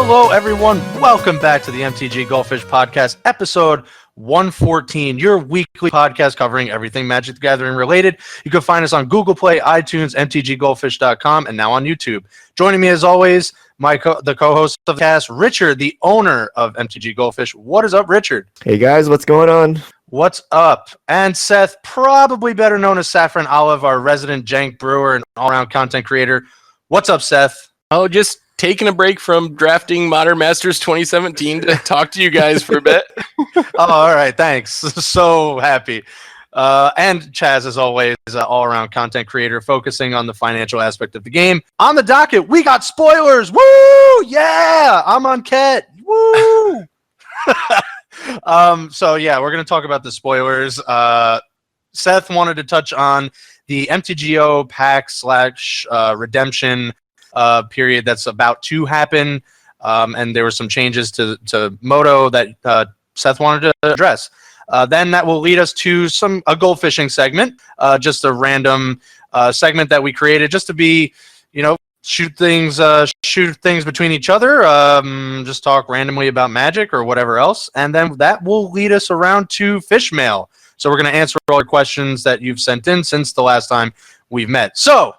Hello, everyone. Welcome back to the MTG Goldfish Podcast, episode 114, your weekly podcast covering everything Magic the Gathering related. You can find us on Google Play, iTunes, mtggoldfish.com, and now on YouTube. Joining me, as always, the co-host of the cast, Richard, the owner of MTG Goldfish. What is up, Richard? Hey, guys. What's going on? What's up? And Seth, probably better known as Saffron Olive, our resident jank brewer and all-around content creator. What's up, Seth? Oh, just taking a break from drafting Modern Masters 2017 to talk to you guys for a bit. Oh, all right. Thanks. So happy. And Chaz, as always, all-around content creator focusing on the financial aspect of the game. On the docket, we got spoilers. Woo! Yeah! Amonkhet. Woo! So, yeah, we're going to talk about the spoilers. Seth wanted to touch on the MTGO pack / redemption period that's about to happen, and there were some changes to Moto that Seth wanted to address. Then that will lead us to a gold fishing segment, just a random segment that we created just to be, shoot things between each other, just talk randomly about Magic or whatever else, and then that will lead us around to fish mail. So we're going to answer all the questions that you've sent in since the last time we've met. So,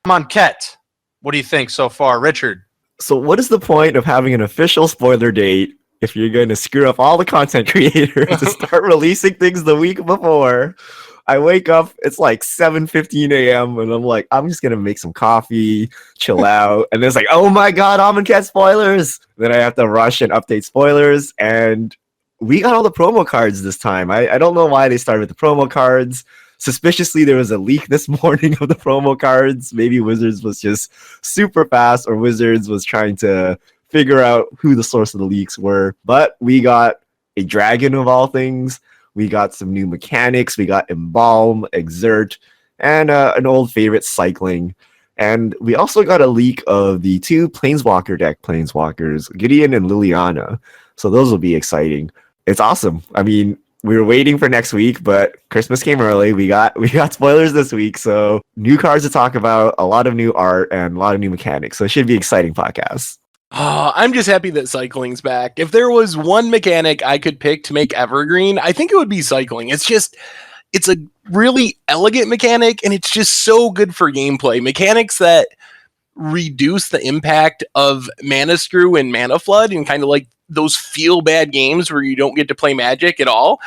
Amonkhet, what do you think so far, Richard? So what is the point of having an official spoiler date if you're going to screw up all the content creators to start releasing things the week before? I wake up, it's like 7:15 a.m. and I'm like, I'm just going to make some coffee, chill out. And then it's like, oh my God, Amonkhet spoilers. Then I have to rush and update spoilers. And we got all the promo cards this time. I don't know why they started with the promo cards. Suspiciously, there was a leak this morning of the promo cards. Maybe Wizards was just super fast, or Wizards was trying to figure out who the source of the leaks were. But we got a dragon of all things. We got some new mechanics. We got Embalm, Exert, and an old favorite, Cycling. And we also got a leak of the 2 Planeswalker Deck Planeswalkers, Gideon and Liliana. So those will be exciting. It's awesome. I mean, we were waiting for next week, but Christmas came early. We got spoilers this week, so new cards to talk about, a lot of new art, and a lot of new mechanics. So it should be an exciting podcast. Oh, I'm just happy that cycling's back. If there was one mechanic I could pick to make evergreen, I think it would be cycling. It's a really elegant mechanic, and it's just so good for gameplay. Mechanics that reduce the impact of Mana Screw and Mana Flood, and kind of like those feel bad games where you don't get to play Magic at all.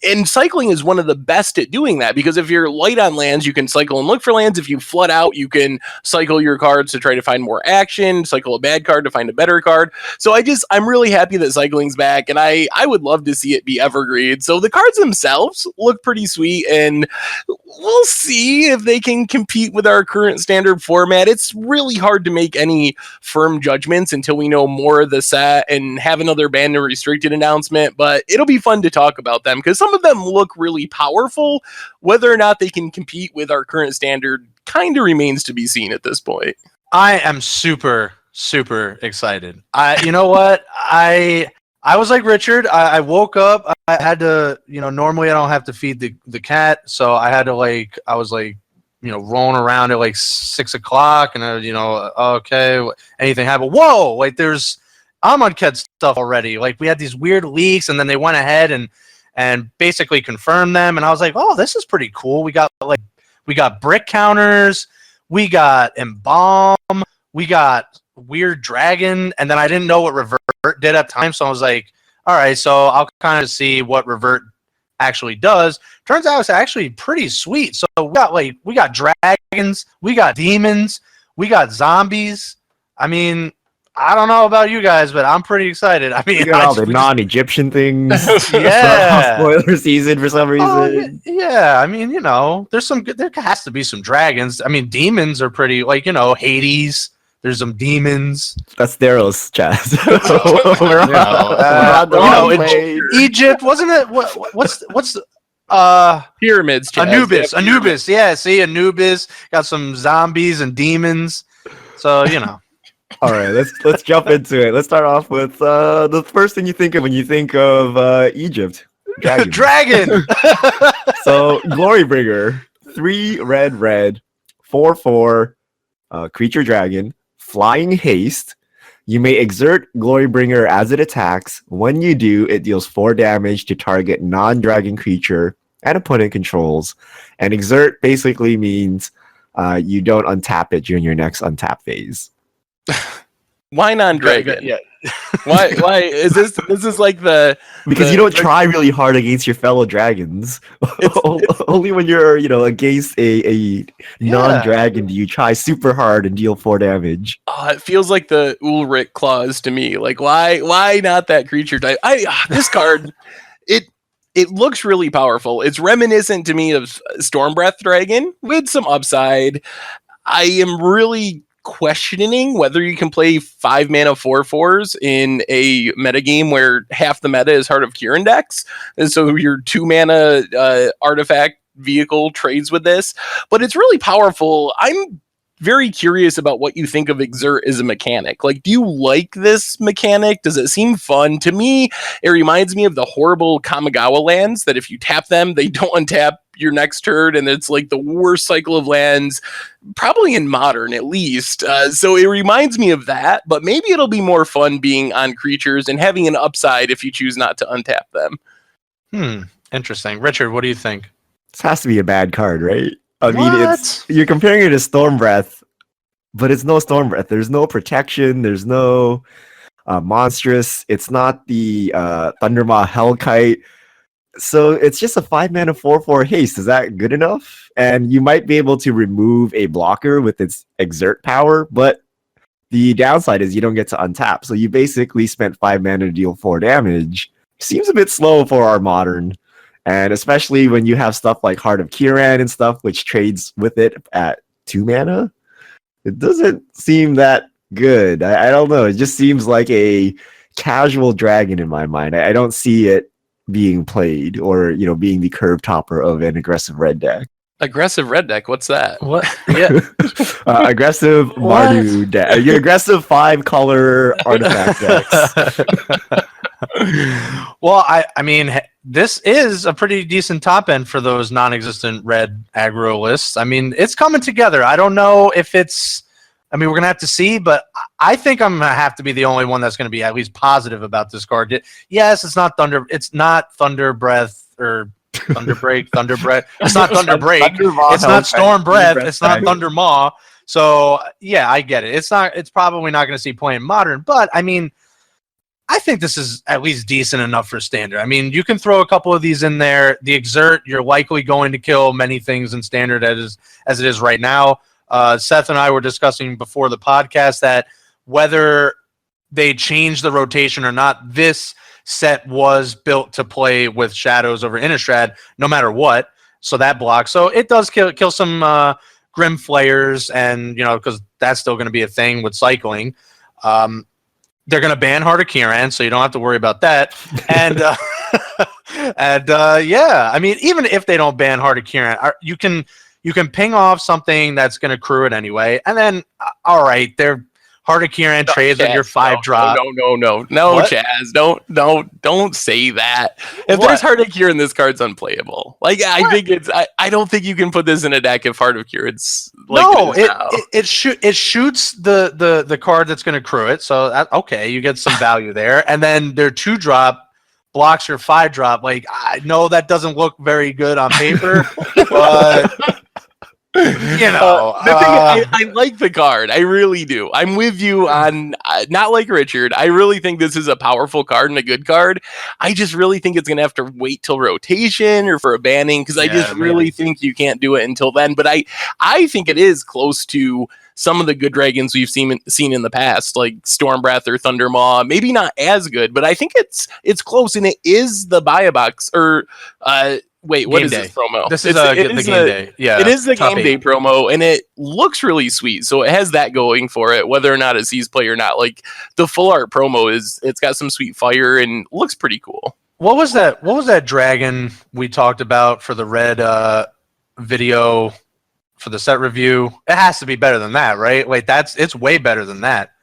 And cycling is one of the best at doing that, because if you're light on lands, you can cycle and look for lands. If you flood out, you can cycle your cards to try to find more action, cycle a bad card to find a better card. So I'm really happy that cycling's back, and I would love to see it be evergreen. So the cards themselves look pretty sweet, and we'll see if they can compete with our current standard format. It's really hard to make any firm judgments until we know more of the set and have another banned and restricted announcement, but it'll be fun to talk about them because some of them look really powerful. Whether or not they can compete with our current standard kind of remains to be seen at this point. I am super, super excited. You know what? I was like Richard. I woke up. I had to, normally I don't have to feed the cat, so I had to I was rolling around at like 6 o'clock, and okay, anything happened? Whoa! There's Amonkhet stuff already. We had these weird leaks, and then they went ahead and basically confirmed them, and I was like, oh, this is pretty cool. We got brick counters, we got Embalm, we got Weird Dragon, and then I didn't know what Revert did at times, so I was like, all right, so I'll kind of see what Revert actually does. Turns out it's actually pretty sweet. So we got dragons, we got demons, we got zombies. I mean, I don't know about you guys, but I'm pretty excited. I mean, we got all the non-Egyptian things. Yeah. Spoiler season for some reason. Yeah. I mean, there has to be some dragons. I mean, demons are pretty, Hades. There's some demons. That's Daryl's, Chaz. Egypt, wasn't it? What's pyramids? Chaz. Anubis. Yeah, see, Anubis got some zombies and demons. So All right, let's jump into it. Let's start off with the first thing you think of when you think of Egypt. Dragon. So Glorybringer, 3 red, 4/4, creature dragon. Flying Haste, You may exert Glorybringer as it attacks. When you do, it deals 4 damage to target non-dragon creature and opponent controls. And exert basically means you don't untap it during your next untap phase. Why non-dragon? Yeah. Why is this? This is like the Because you don't try really hard against your fellow dragons. Only when you're, against a non-dragon do you try super hard and deal 4 damage. It feels like the Ulrich clause to me. Like, why not that creature type? This card, it looks really powerful. It's reminiscent to me of Stormbreath Dragon with some upside. I am really questioning whether you can play 5 mana 4/4s in a metagame where half the meta is Heart of Kiran decks, and so your 2 mana artifact vehicle trades with this, but it's really powerful. I'm very curious about what you think of Exert as a mechanic. Like, do you like this mechanic? Does it seem fun? To me, it reminds me of the horrible Kamigawa lands that if you tap them, they don't untap your next turn, and it's like the worst cycle of lands, probably in Modern at least. So it reminds me of that, but maybe it'll be more fun being on creatures and having an upside if you choose not to untap them. Interesting. Richard, what do you think? This has to be a bad card, right? I mean, you're comparing it to Stormbreath, but it's no Stormbreath. There's no protection. There's no monstrous. It's not the Thundermaw Hellkite. So it's just a 5 mana 4/4 haste. Is that good enough? And you might be able to remove a blocker with its exert power, but the downside is you don't get to untap. So you basically spent 5 mana to deal 4 damage. Seems a bit slow for our Modern. And especially when you have stuff like Heart of Kiran and stuff, which trades with it at 2 mana, it doesn't seem that good. I don't know. It just seems like a casual dragon in my mind. I don't see it being played or, being the curve topper of an aggressive red deck. Aggressive red deck? What's that? What? Yeah. Aggressive Mardu deck. Your aggressive 5-color artifact decks. Well, I mean, this is a pretty decent top end for those non-existent red aggro lists. I mean, it's coming together. I don't know if it's... I mean, we're going to have to see, but I think I'm going to have to be the only one that's going to be at least positive about this card. Yes, it's not Thunder Breath or Thunderbreak, Thunderbreath. It's not Thunderbreak. It's not Storm Breath. It's not Thundermaw. So, yeah, I get it. It's probably not going to see play in Modern, but I mean, I think this is at least decent enough for Standard. I mean, you can throw a couple of these in there. The Exert, you're likely going to kill many things in Standard as it is right now. Seth and I were discussing before the podcast that whether they change the rotation or not, this set was built to play with Shadows over Innistrad no matter what. So that blocks. So it does kill some Grim Flayers, and because that's still going to be a thing with cycling. They're going to ban Heart of Kiran, so you don't have to worry about that. And yeah, I mean, even if they don't ban Heart of Kiran, you can ping off something that's going to crew it anyway. And then, all right, they're Heart of Kiran trades with your 5-drop. No, What? Chaz, don't say that. If What? there's Heart of Kiran, this card's unplayable. Like, I think I don't think you can put this in a deck if Heart of Kiran's like No, it is now. it shoots the card that's going to crew it. So okay, you get some value there. And then their 2-drop blocks your 5-drop. Like, I know that doesn't look very good on paper, but The thing I like the card. I really do. I'm with you on not like Richard. I really think this is a powerful card and a good card. I just really think it's gonna have to wait till rotation or for a banning, because I just really think you can't do it until then. But I think it is close to some of the good dragons we've seen in the past, like Stormbreath or Thundermaw. Maybe not as good, but I think it's close, and it is the buy a box or wait, what is this promo? This is the game day. Yeah, it is the top game day promo, and it looks really sweet. So it has that going for it, whether or not it sees play or not. Like, the full art promo it's got some sweet fire and looks pretty cool. What was that dragon we talked about for the red video for the set review? It has to be better than that, right? Wait, it's way better than that.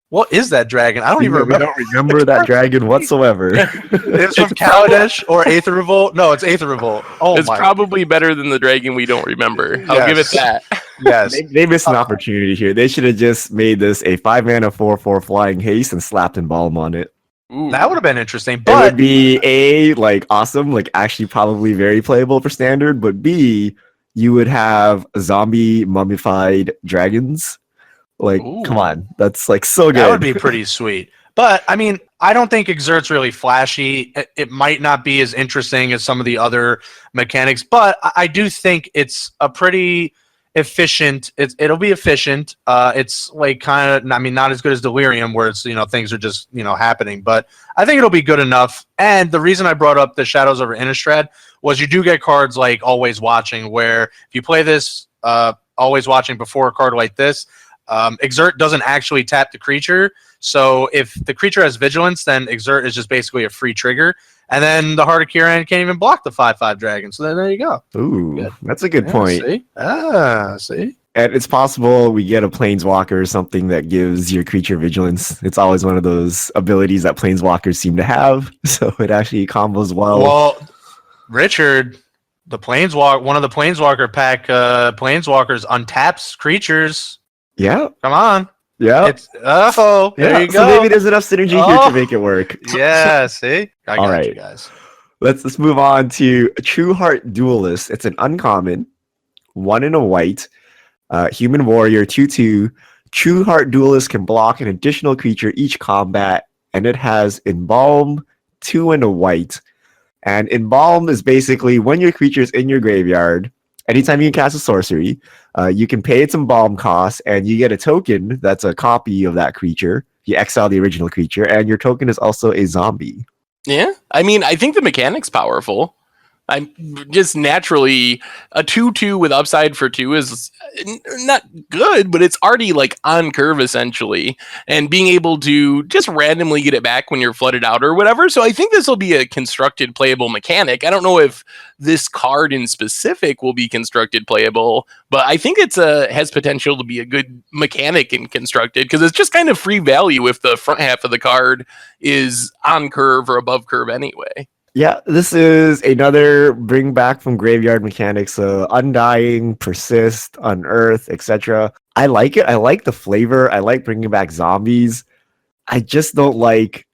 What is that dragon? I don't even remember. I don't remember that dragon whatsoever. It's from Kaladesh or Aether Revolt? No, it's Aether Revolt. Oh, it's probably better than the dragon we don't remember. I'll give it that. Yes. They missed an opportunity here. They should have just made this a 5-mana 4/4 flying haste and slapped Embalm on it. Ooh. That would have been interesting. It But would be like awesome, like actually probably very playable for standard. But B, you would have zombie mummified dragons. Like, come Ooh. on, that's like so good. that would be pretty sweet. But I mean, I don't think Exert's really flashy. It might not be as interesting as some of the other mechanics, but I do think it's a pretty efficient. It'll be efficient. It's like kind of, I mean, not as good as Delirium, where it's things are just happening, but I think it'll be good enough. And the reason I brought up the Shadows over Innistrad was you do get cards like Always Watching, where if you play this Always Watching before a card like this, Exert doesn't actually tap the creature. So if the creature has Vigilance, then Exert is just basically a free trigger. And then the Heart of Kiran can't even block the 5/5 dragon. So then there you go. Ooh, Good. that's a good point. See? And it's possible we get a Planeswalker or something that gives your creature vigilance. It's always one of those abilities that Planeswalkers seem to have. So it actually combos well. Well, Richard, one of the Planeswalker pack Planeswalkers untaps creatures. Yeah. Come on. Yeah. There you go. So maybe there's enough synergy here to make it work. Yeah, see? I got right. you guys. Let's move on to True Heart Duelist. It's an uncommon, 1 and a white, human warrior, 2/2. True Heart Duelist can block an additional creature each combat, and it has Embalm, 2 and a white. And Embalm is basically when your creature's in your graveyard, anytime you cast a sorcery, you can pay its Embalm cost, and you get a token that's a copy of that creature. You exile the original creature, and your token is also a zombie. Yeah, I mean, I think the mechanic's powerful. I'm just naturally a 2/2 with upside for 2 is not good, but it's already like on curve essentially, and being able to just randomly get it back when you're flooded out or whatever. So I think this will be a constructed playable mechanic. I don't know if this card in specific will be constructed playable, but I think it's has potential to be a good mechanic in constructed because it's just kind of free value if the front half of the card is on curve or above curve anyway. Yeah, this is another bring back from graveyard mechanics, Undying, Persist, Unearth, etc. I like it. I like the flavor. I like bringing back zombies. I just don't like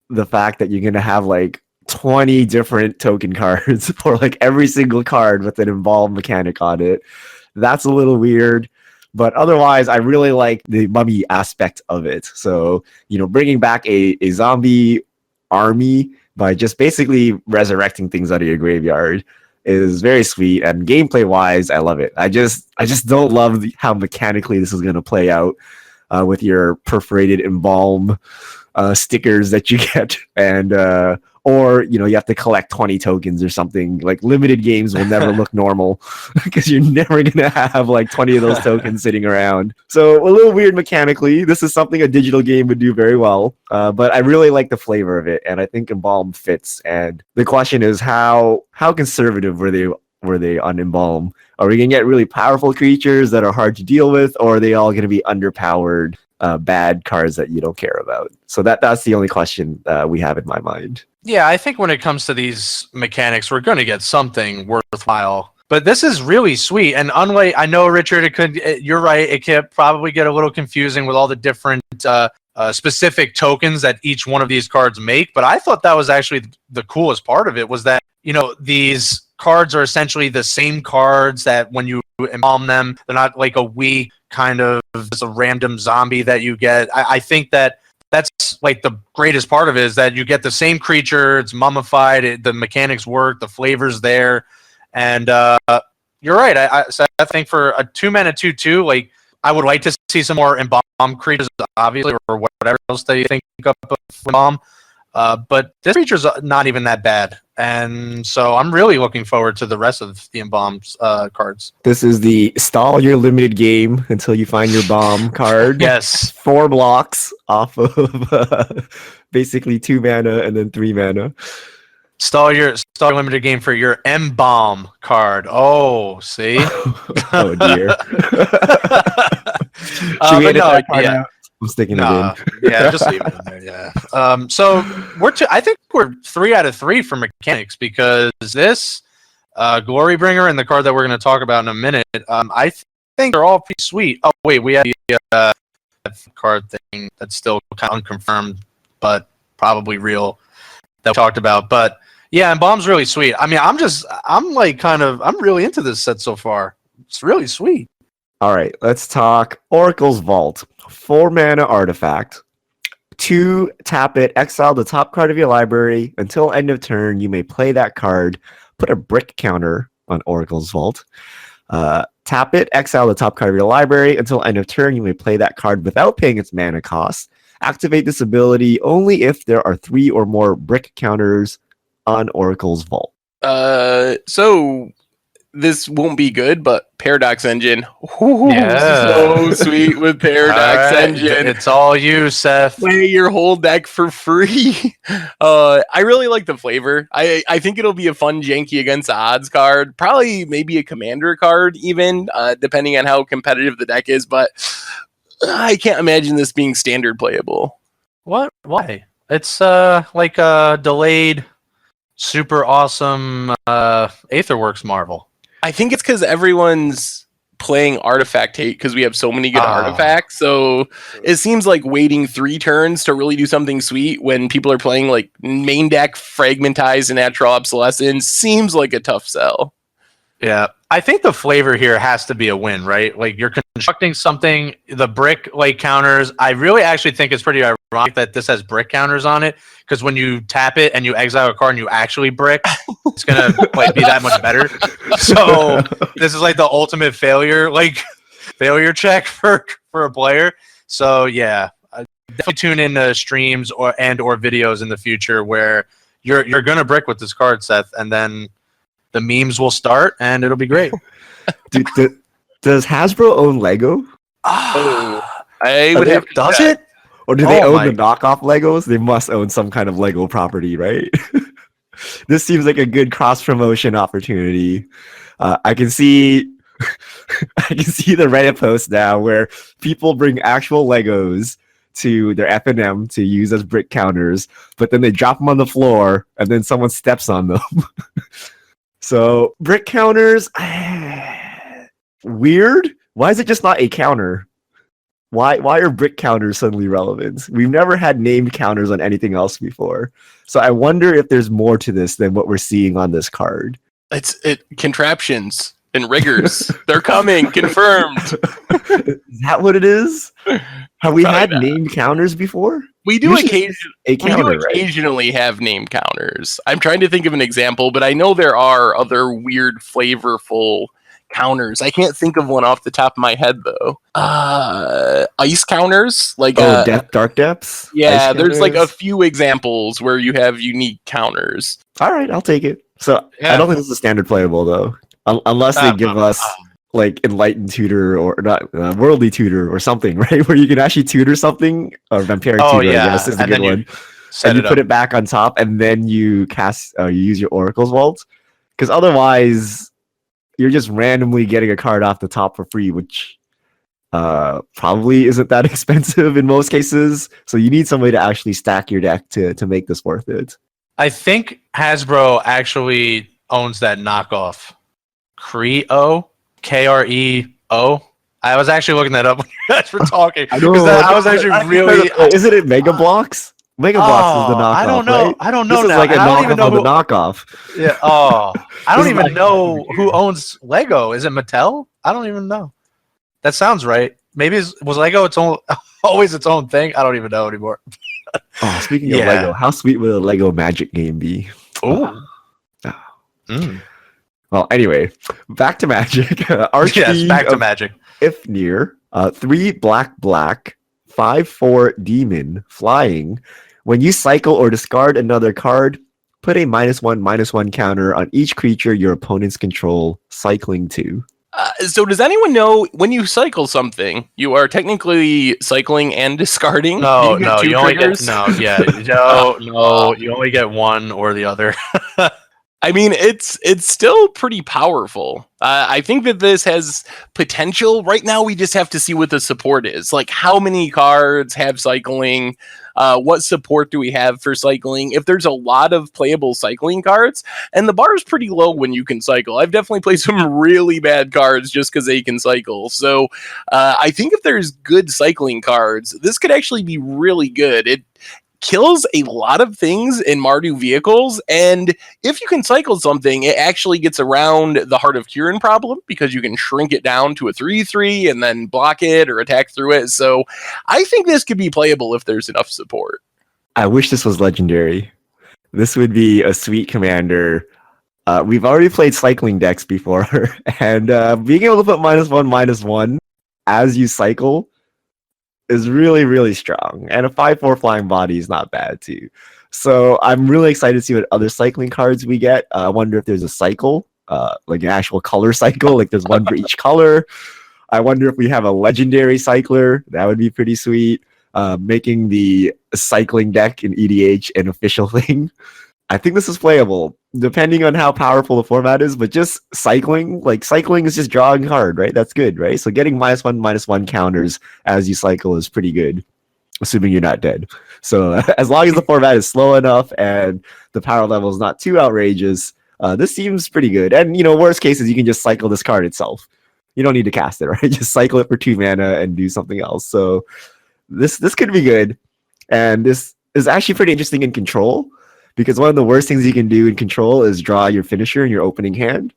the fact that you're going to have like 20 different token cards for like every single card with an involved mechanic on it. That's a little weird. But otherwise, I really like the mummy aspect of it. So, bringing back a zombie army by just basically resurrecting things out of your graveyard is very sweet, and gameplay wise I love it. I just don't love how mechanically this is going to play out with your perforated Embalm stickers that you get, and or you have to collect 20 tokens or something. Like limited games will never look normal because you're never gonna have like 20 of those tokens sitting around. So a little weird mechanically. This is something a digital game would do very well, but I really like the flavor of it, and I think Embalm fits. And the question is how conservative were they on Embalm? Are we gonna get really powerful creatures that are hard to deal with, or are they all gonna be underpowered bad cards that you don't care about? So that's the only question we have in my mind. Yeah, I think when it comes to these mechanics, we're going to get something worthwhile. But this is really sweet, and unlike, I know, Richard, you're right, it can probably get a little confusing with all the different specific tokens that each one of these cards make. But I thought that was actually the coolest part of it, was that these cards are essentially the same cards that when you embalm them, they're not like a weak kind of just a random zombie that you get. I think that's like the greatest part of it, is that you get the same creature, it's mummified, the mechanics work, the flavor's there, and you're right. So I think for a 2-mana 2/2, like I would like to see some more embalm creatures, obviously, or whatever else that you think up of embalm. But this creature's not even that bad, and so I'm really looking forward to the rest of the Embalm cards. This is the stall your limited game until you find your bomb card. Yes. 4 blocks off of basically 2 mana and then 3 mana. Stall your limited game for your Embalm card. Oh, see? Oh, dear. Should we edit that card out? I'm sticking it in. Yeah, just leave it in there. Yeah. So I think we're 3 out of 3 for mechanics, because this Glorybringer and the card that we're going to talk about in a minute, I think they're all pretty sweet. Oh wait, we have the card thing that's still kind of unconfirmed, but probably real that we talked about. But yeah, and Bomb's really sweet. I mean, I'm really into this set so far. It's really sweet. All right, let's talk Oracle's Vault. 4 mana artifact. 2, tap it, exile the top card of your library. Until end of turn, you may play that card. Put a brick counter on Oracle's Vault. Tap it, exile the top card of your library. Until end of turn, you may play that card without paying its mana cost. Activate this ability only if there are 3 or more brick counters on Oracle's Vault. So this won't be good, but Paradox Engine. Ooh, Yeah. so sweet with Paradox Engine. It's all you, Seth. Play your whole deck for free. I really like the flavor. I think it'll be a fun janky against odds card. Probably maybe a commander card even, depending on how competitive the deck is. But I can't imagine this being standard playable. What? Why? It's like a delayed, super awesome Aetherworks Marvel. I think it's because everyone's playing Artifact Hate because we have so many good artifacts. So it seems like waiting 3 turns to really do something sweet when people are playing like main deck Fragmentize and Natural Obsolescence seems like a tough sell. Yeah, I think the flavor here has to be a win, right? Like you're constructing something, the brick like counters. I really actually think it's pretty ironic that this has brick counters on it because when you tap it and you exile a card and you actually brick, it's gonna like be that much better. So this is like the ultimate failure check for a player. So yeah, definitely tune in to streams or videos in the future where you're gonna brick with this card, Seth, and then the memes will start and it'll be great. Does Hasbro own Lego? I would have. Does it? Or do they own the knockoff Legos? They must own some kind of Lego property, right? This seems like a good cross-promotion opportunity. I can see the Reddit post now where people bring actual Legos to their FNM to use as brick counters, but then they drop them on the floor and then someone steps on them. So brick counters, weird. Why is it just not a counter? Why are brick counters suddenly relevant? We've never had named counters on anything else before. So I wonder if there's more to this than what we're seeing on this card. It's contraptions and riggers. They're coming, confirmed. Is that what it is? Have we had named counters before? We do occasionally occasionally have name counters. I'm trying to think of an example, but I know there are other weird, flavorful counters. I can't think of one off the top of my head though. Ice counters, like Dark Depths. Yeah, there's like a few examples where you have unique counters. All right, I'll take it. So I don't think this is standard playable though, unless they give us like Enlightened Tutor or not Worldly Tutor or something, right? Where you can actually tutor something, or Vampiric Tutor, I guess is a good one. And you put it back on top, and then you you use your Oracle's Vault, because otherwise you're just randomly getting a card off the top for free, which probably isn't that expensive in most cases. So you need somebody to actually stack your deck to make this worth it. I think Hasbro actually owns that knockoff Kreo. Kreo. I was actually looking that up when you guys were talking. I was actually really. Isn't it Mega Bloks? Mega Bloks is the knockoff. I don't know. Right? I don't know. This is like a knockoff of the knockoff. Yeah. Oh, I don't even know who owns Lego. Is it Mattel? I don't even know. That sounds right. Maybe was Lego always its own thing? I don't even know anymore. Oh, speaking of Lego, how sweet would a Lego Magic game be? Oh. Well, anyway, back to Magic. Yes, back to Magic. Ifnir, 3 black, 5/4 demon, flying. When you cycle or discard another card, put a -1/-1 counter on each creature your opponents control, cycling 2. So does anyone know when you cycle something, you are technically cycling and discarding? No, you only get you only get one or the other. I mean, it's still pretty powerful. I think that this has potential. Right now, we just have to see what the support is. Like, how many cards have cycling? What support do we have for cycling? If there's a lot of playable cycling cards, and the bar is pretty low when you can cycle. I've definitely played some really bad cards just because they can cycle. So I think if there's good cycling cards, this could actually be really good. It kills a lot of things in Mardu vehicles, and if you can cycle something, it actually gets around the Heart of Kirin problem because you can shrink it down to a 3/3 and then block it or attack through it. So I think this could be playable if there's enough support. I wish this was legendary. This would be a sweet commander. We've already played cycling decks before, and being able to put -1/-1 as you cycle is really, really strong. And a 5/4 flying body is not bad too. So I'm really excited to see what other cycling cards we get. I wonder if there's a cycle, like an actual color cycle, like there's one for each color. I wonder if we have a legendary cycler. That would be pretty sweet. Making the cycling deck in EDH an official thing. I think this is playable, depending on how powerful the format is, but just cycling is just drawing a card, right? That's good, right? So getting -1/-1 counters as you cycle is pretty good, assuming you're not dead. So as long as the format is slow enough and the power level is not too outrageous, this seems pretty good. And, worst case is you can just cycle this card itself. You don't need to cast it, right? Just cycle it for 2 mana and do something else. So this could be good. And this is actually pretty interesting in control, because one of the worst things you can do in control is draw your finisher in your opening hand.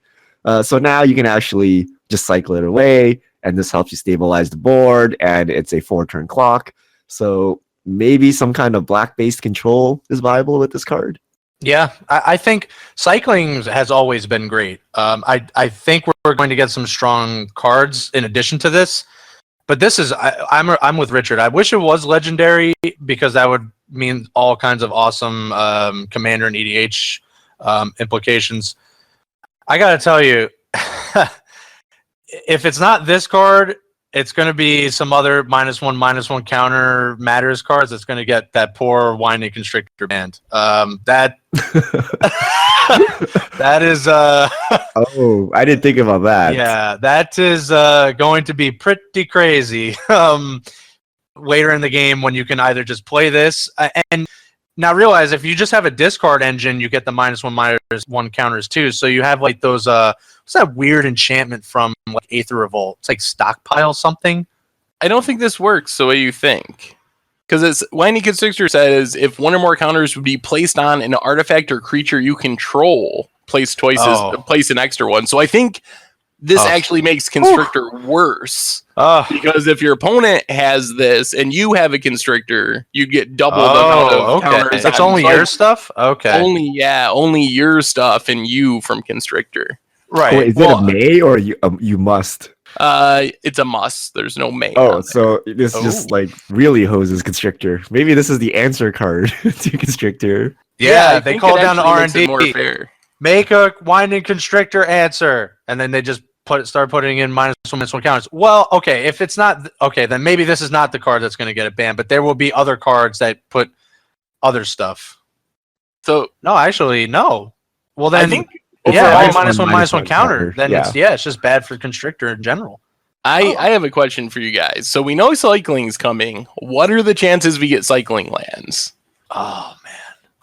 So now you can actually just cycle it away, and this helps you stabilize the board, and it's a 4-turn clock. So maybe some kind of black-based control is viable with this card. Yeah, I think cycling has always been great. I think we're going to get some strong cards in addition to this. But this is, I'm with Richard. I wish it was legendary, because that would mean all kinds of awesome commander and EDH implications. I got to tell you, if it's not this card, it's going to be some other -1/-1 counter matters cards that's going to get that poor whiny constrictor banned. That is oh, I didn't think about that. Yeah, that is going to be pretty crazy later in the game, when you can either just play this and now realize if you just have a discard engine, you get the -1/-1 counters too. So you have like those what's that weird enchantment from like Aether Revolt? It's like stockpile something. I don't think this works the way you think. Because it's Whiny Constrictor says if one or more counters would be placed on an artifact or creature you control, place an extra one. So I think this actually makes Constrictor worse. Because if your opponent has this and you have a Constrictor, you get double the amount of counters. That's only your stuff? Okay. Only your stuff and you from Constrictor. Right. Wait, is it a may or you must? It's a must. There's no may. Oh, so this just like really hoses Constrictor. Maybe this is the answer card to Constrictor. Yeah, they call down the R&D. More fair. Make a winding constrictor answer, and then they just start putting in -1/-1 counters. Well, okay, if it's not okay, then maybe this is not the card that's going to get it banned. But there will be other cards that put other stuff. So no, actually, no. Well, then I think all -1/-1 counter. Then it's just bad for constrictor in general. I have a question for you guys. So we know cycling's coming. What are the chances we get cycling lands? Oh man.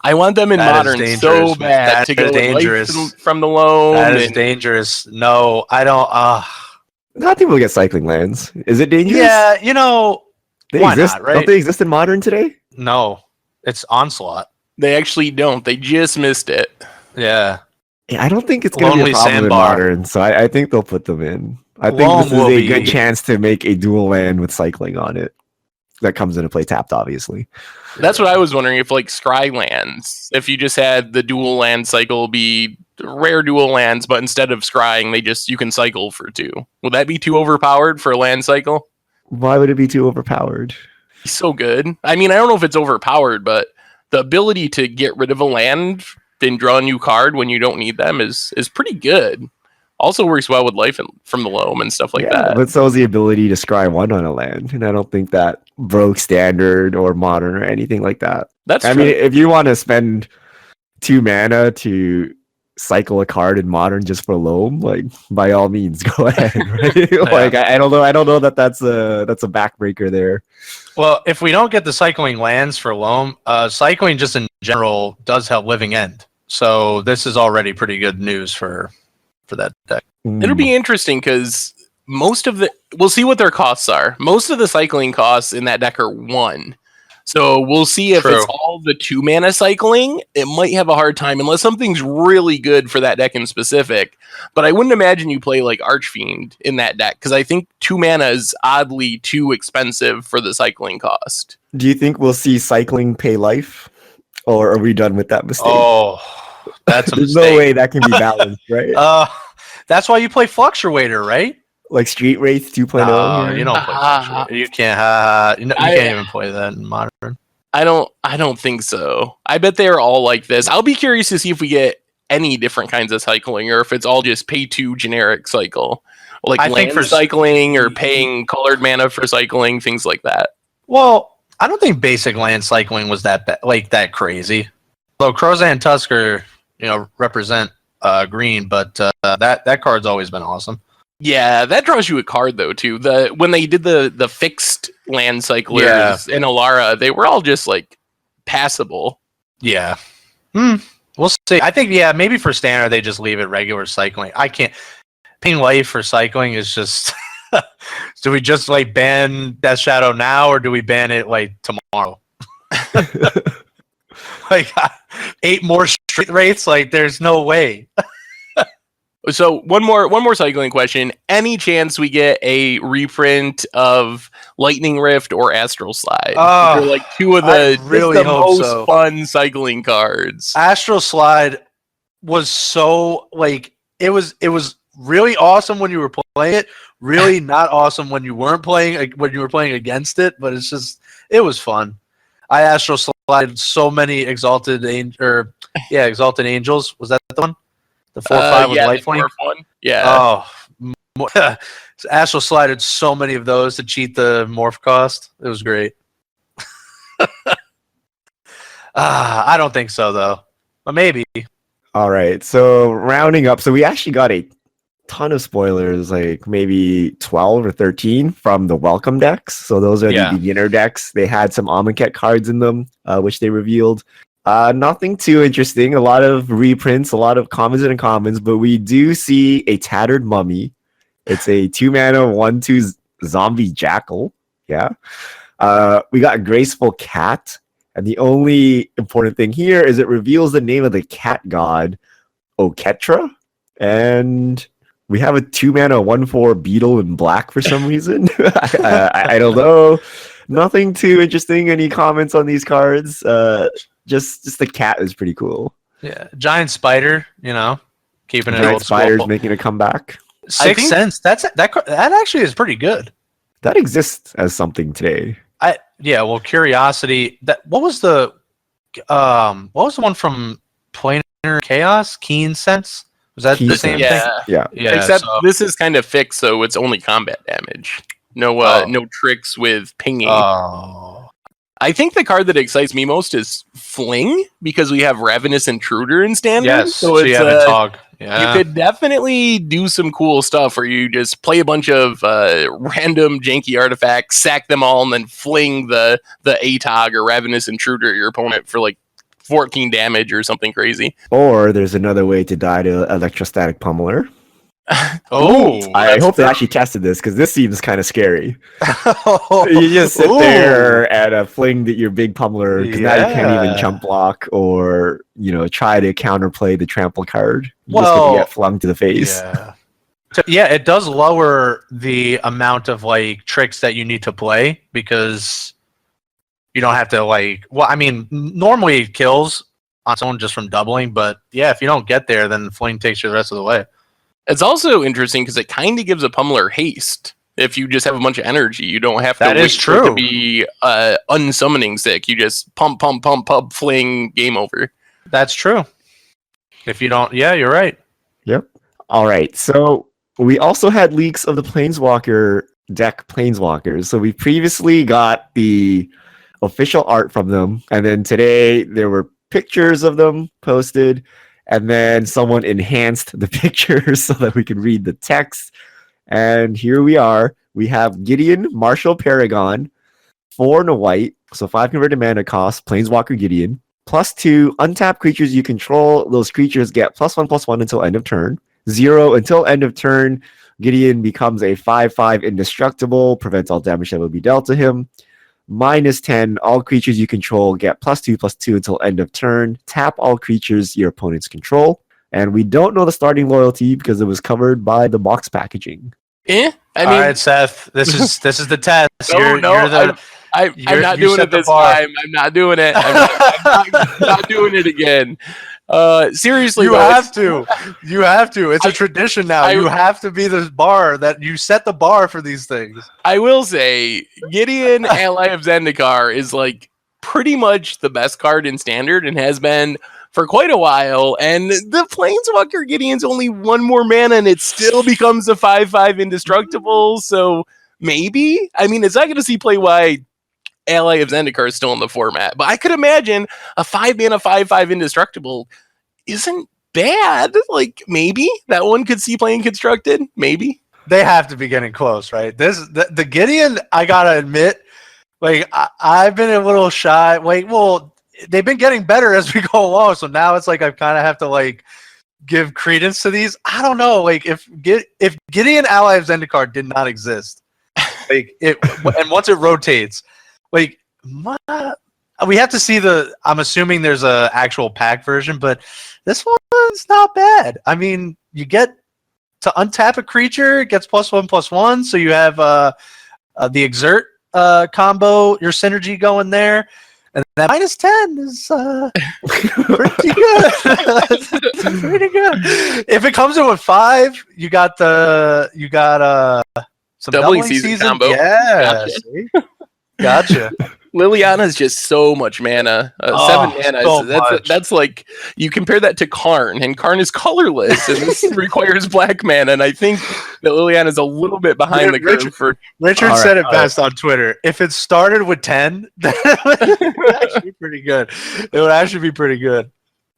I want them in Modern so bad to go dangerous from the loam. That is dangerous. No, I don't. Not people get cycling lands. Is it dangerous? Yeah, they why exist. Not, right? Don't they exist in Modern today? No, it's Onslaught. They actually don't. They just missed it. Yeah. I don't think it's going to be a problem in Modern, so I think they'll put them in. I think this is a good chance to make a dual land with cycling on it. That comes into play tapped, obviously. That's what I was wondering, if like Scry lands, if you just had the dual land cycle be rare dual lands, but instead of scrying, you can cycle for 2. Would that be too overpowered for a land cycle? Why would it be too overpowered? It's so good. I mean, I don't know if it's overpowered, but the ability to get rid of a land and draw a new card when you don't need them is pretty good. Also works well with Life from the Loam and stuff like that. But so is the ability to scry 1 on a land, and I don't think that broke Standard or Modern or anything like that. That's I mean, if you want to spend 2 mana to cycle a card in Modern just for Loam, like by all means, go ahead. Right? Like I don't know that's a backbreaker there. Well, if we don't get the cycling lands for Loam, cycling just in general does help Living End. So this is already pretty good news for that deck. It'll be interesting because we'll see what their costs are. Most of the cycling costs in that deck are 1. So we'll see if it's all the 2 mana cycling. It might have a hard time unless something's really good for that deck in specific. But I wouldn't imagine you play like Archfiend in that deck because I think 2 mana is oddly too expensive for the cycling cost. Do you think we'll see cycling pay life? Or are we done with that mistake? Oh, that's a There's mistake. no way that can be balanced, right? That's why you play Fluctuator, right? Like Street Wraith 2.0? No, you don't play Fluctuator. You can't. You can't even play that in Modern. I don't think so. I bet they're all like this. I'll be curious to see if we get any different kinds of cycling, or if it's all just pay 2 generic cycle, like land for cycling or paying colored mana for cycling, things like that. Well, I don't think basic land cycling was that crazy. Though Crozan and Tusker, represent green, but that card's always been awesome. Yeah, that draws you a card though too. When they did the fixed land cyclers in Alara, they were all just like passable. Yeah. We'll see. I think maybe for standard they just leave it regular cycling. I can't paying life for cycling is just do we just like ban Death Shadow now or do we ban it like tomorrow? Like 8 more street rates? Like there's no way. So one more cycling question. Any chance we get a reprint of Lightning Rift or Astral Slide? They're like 2 of the most fun cycling cards. Astral Slide was so like it was really awesome when you were playing it. Really not awesome when you weren't playing against it. But it was fun. I Astral Slide so many Exalted Angels. Was that the one? The 4/5 with lifelink. Yeah. Oh, Astral slided so many of those to cheat the morph cost. It was great. I don't think so though, but maybe. All right. So rounding up, so we actually got a ton of spoilers, like maybe 12 or 13 from the welcome decks. So those are the beginner decks. They had some Amonkhet cards in them, which they revealed. Nothing too interesting. A lot of reprints, a lot of commons and uncommons, but we do see a Tattered Mummy. It's a 2 mana 1/2 zombie jackal. Yeah. We got a Graceful Cat, and the only important thing here is it reveals the name of the cat god, Oketra, and we have a 2 mana 1/4 beetle in black for some reason. I don't know. Nothing too interesting. Any comments on these cards? Just the cat is pretty cool. Yeah, giant spider, keeping it giant old spiders school. Making a comeback. 6 cents. That actually is pretty good. That exists as something today. Well, Curiosity. What was the one from Planar Chaos? Keen Sense? Was that the same thing? Yeah. Except this is kind of fixed, so it's only combat damage. No tricks with pinging. I think the card that excites me most is Fling, because we have Ravenous Intruder in standard. Yes, so you have a Tog. Yeah. You could definitely do some cool stuff where you just play a bunch of random janky artifacts, sack them all, and then fling the ATOG or Ravenous Intruder at your opponent for like 14 damage or something crazy. Or there's another way to die to Electrostatic Pummeler. I hope they actually tested this, because this seems kind of scary. You just sit there and fling your big pummeler, because now you can't even chump block or try to counterplay the trample card. You're just gonna get flung to the face. Yeah, it does lower the amount of like tricks that you need to play, because you don't have to normally it kills on its own just from doubling, but if you don't get there, then fling takes you the rest of the way. It's also interesting because it kind of gives a pummeler haste. If you just have a bunch of energy, you don't have to wait for it to be unsummoning sick. You just pump, fling, game over. That's true. If you don't, you're right. Yep. All right. So we also had leaks of the Planeswalker deck Planeswalkers. So we previously got the official art from them, and then today there were pictures of them posted. And then someone enhanced the pictures so that we could read the text. And here we are. We have Gideon, Martial Paragon, 4 and a white, so 5 converted mana cost, Planeswalker Gideon. +2, untap creatures you control. Those creatures get +1/+1 until end of turn. 0 until end of turn. Gideon becomes a 5/5 indestructible, prevents all damage that will be dealt to him. -10, all creatures you control get +2/+2 until end of turn. Tap all creatures your opponents control. And we don't know the starting loyalty because it was covered by the box packaging. I All mean, right, Seth. This is the test. I'm not doing it this time. I'm not doing it. I'm not doing it again. Seriously, you have to. You have to. It's a tradition now. You have to be the bar that you set the bar for these things. I will say, Gideon, Ally of Zendikar, is like pretty much the best card in Standard and has been for quite a while. And the Planeswalker Gideon's only 1 more mana, and it still becomes a 5/5 indestructible. So maybe, I mean, it's not going to see play why Ally of Zendikar is still in the format, but I could imagine a 5 mana 5/5 indestructible isn't bad. Like maybe that one could see playing constructed. Maybe They have to be getting close, right? The Gideon, I gotta admit, like I've been a little shy. Like, well, they've been getting better as we go along, so now it's like I kind of have to like give credence to these. I don't know, like if Gideon Ally of Zendikar did not exist, like it, and once it rotates, like we have to see I'm assuming there's a actual pack version, but this one's not bad. I mean, you get to untap a creature, it gets +1/+1, so you have the exert combo, your synergy going there, and that -10 is pretty good. It's pretty good. If it comes in with 5, you got some doubling season combo. Yeah, gotcha. Liliana's just so much mana. 7 mana. So that's like, you compare that to Karn, and Karn is colorless, and this requires black mana. And I think that Liliana is a little bit behind the curve. Richard said it best on Twitter. If it started with 10, that would actually be pretty good. It would actually be pretty good.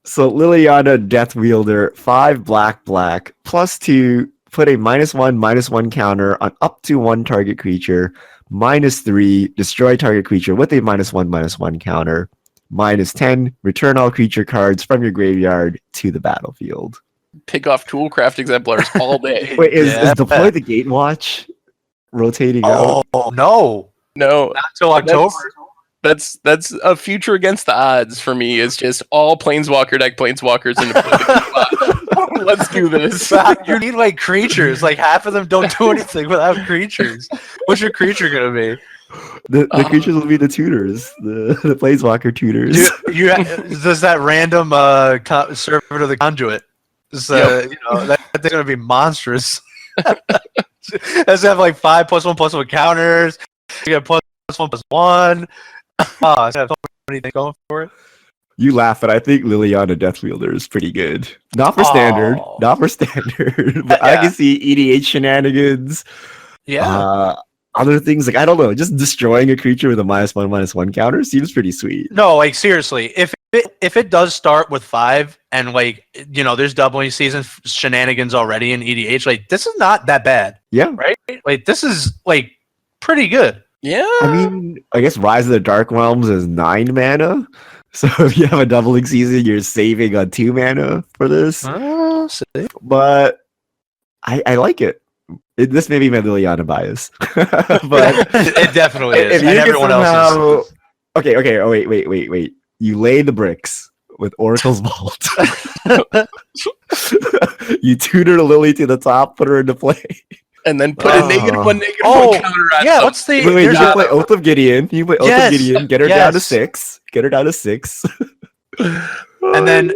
So Liliana, Death Wielder, 5 black, +2, put a -1/-1 counter on up to 1 target creature. -3, destroy target creature with a -1/-1 counter. -10, return all creature cards from your graveyard to the battlefield. Pick off Toolcraft exemplars all day. Wait, is Deploy the Gatewatch rotating out? Oh no, not until October. That's a future against the odds for me. Is just all Planeswalker deck Planeswalkers in the Let's do this. You need like creatures. Like half of them don't do anything without creatures. What's your creature gonna be? The creatures will be the tutors, the Planeswalker tutors. Does that random server to the conduit? That's gonna be monstrous. Does it have like 5 +1/+1 counters? You get +1/+1. Oh, it's got so many things going for it. You laugh, but I think Liliana Death Wielder is pretty good. Not for standard. But I can see EDH shenanigans. Yeah. Other things, like, I don't know, just destroying a creature with a -1/-1 counter seems pretty sweet. No, like seriously, if it does start with 5 and like there's doubling season shenanigans already in EDH, like this is not that bad. Yeah. Right? Like this is like pretty good. Yeah. I mean, I guess Rise of the Dark Realms is 9 mana. So if you have a doubling season, you're saving on 2 mana for this. But I like it. This may be my Liliana bias. But it definitely is. If you everyone else is. Okay. Oh, wait. You lay the bricks with Oracle's Vault. You tutor Lily to the top, put her into play. And then put a -1/-1 counter on. Yeah, what's the? Wait, you can play Oath of Gideon. You play Oath of Gideon. Get her down to 6. And then.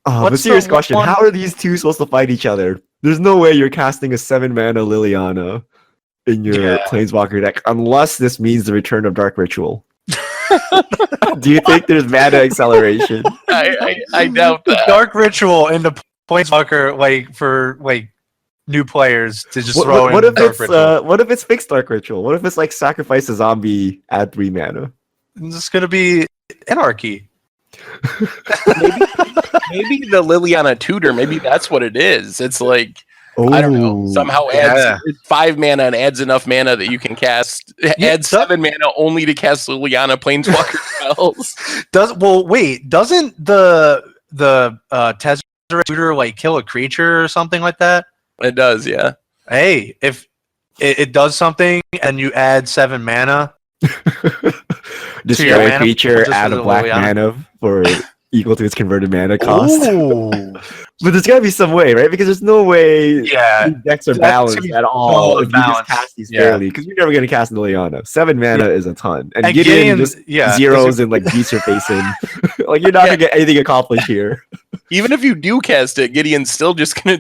But serious question: how are these two supposed to fight each other? There's no way you're casting a 7 mana Liliana in your Planeswalker deck unless this means the return of Dark Ritual. Do you think there's mana acceleration? I doubt that. Dark Ritual in the Planeswalker, like for like new players to just throw in Dark Ritual. What if it's fixed Dark Ritual? What if it's like sacrifice a zombie, add 3 mana? It's gonna be Anarchy. Maybe the Liliana tutor. Maybe that's what it is. It's like I don't know. Ooh. Somehow Yeah. adds 5 mana and adds enough mana that you can cast. Adds 7 mana only to cast Liliana Planeswalker spells. Doesn't the Tezzeret tutor like kill a creature or something like that? It does, yeah. Hey, if it does something and you add 7 mana, Destroy a mana, creature, just add as a a black Liliana. mana for equal to its converted mana cost. Ooh. But there's gotta be some way, right? Because there's no way Yeah. these decks are That's balanced gonna be at all so if you just balanced. cast these Yeah. fairly. Because you're never gonna cast Liliana. 7 mana is a ton. And And Gideon Gideon's- just zeros and like beats your face in. Like you're not gonna get anything accomplished here. Even if you do cast it, Gideon's still just gonna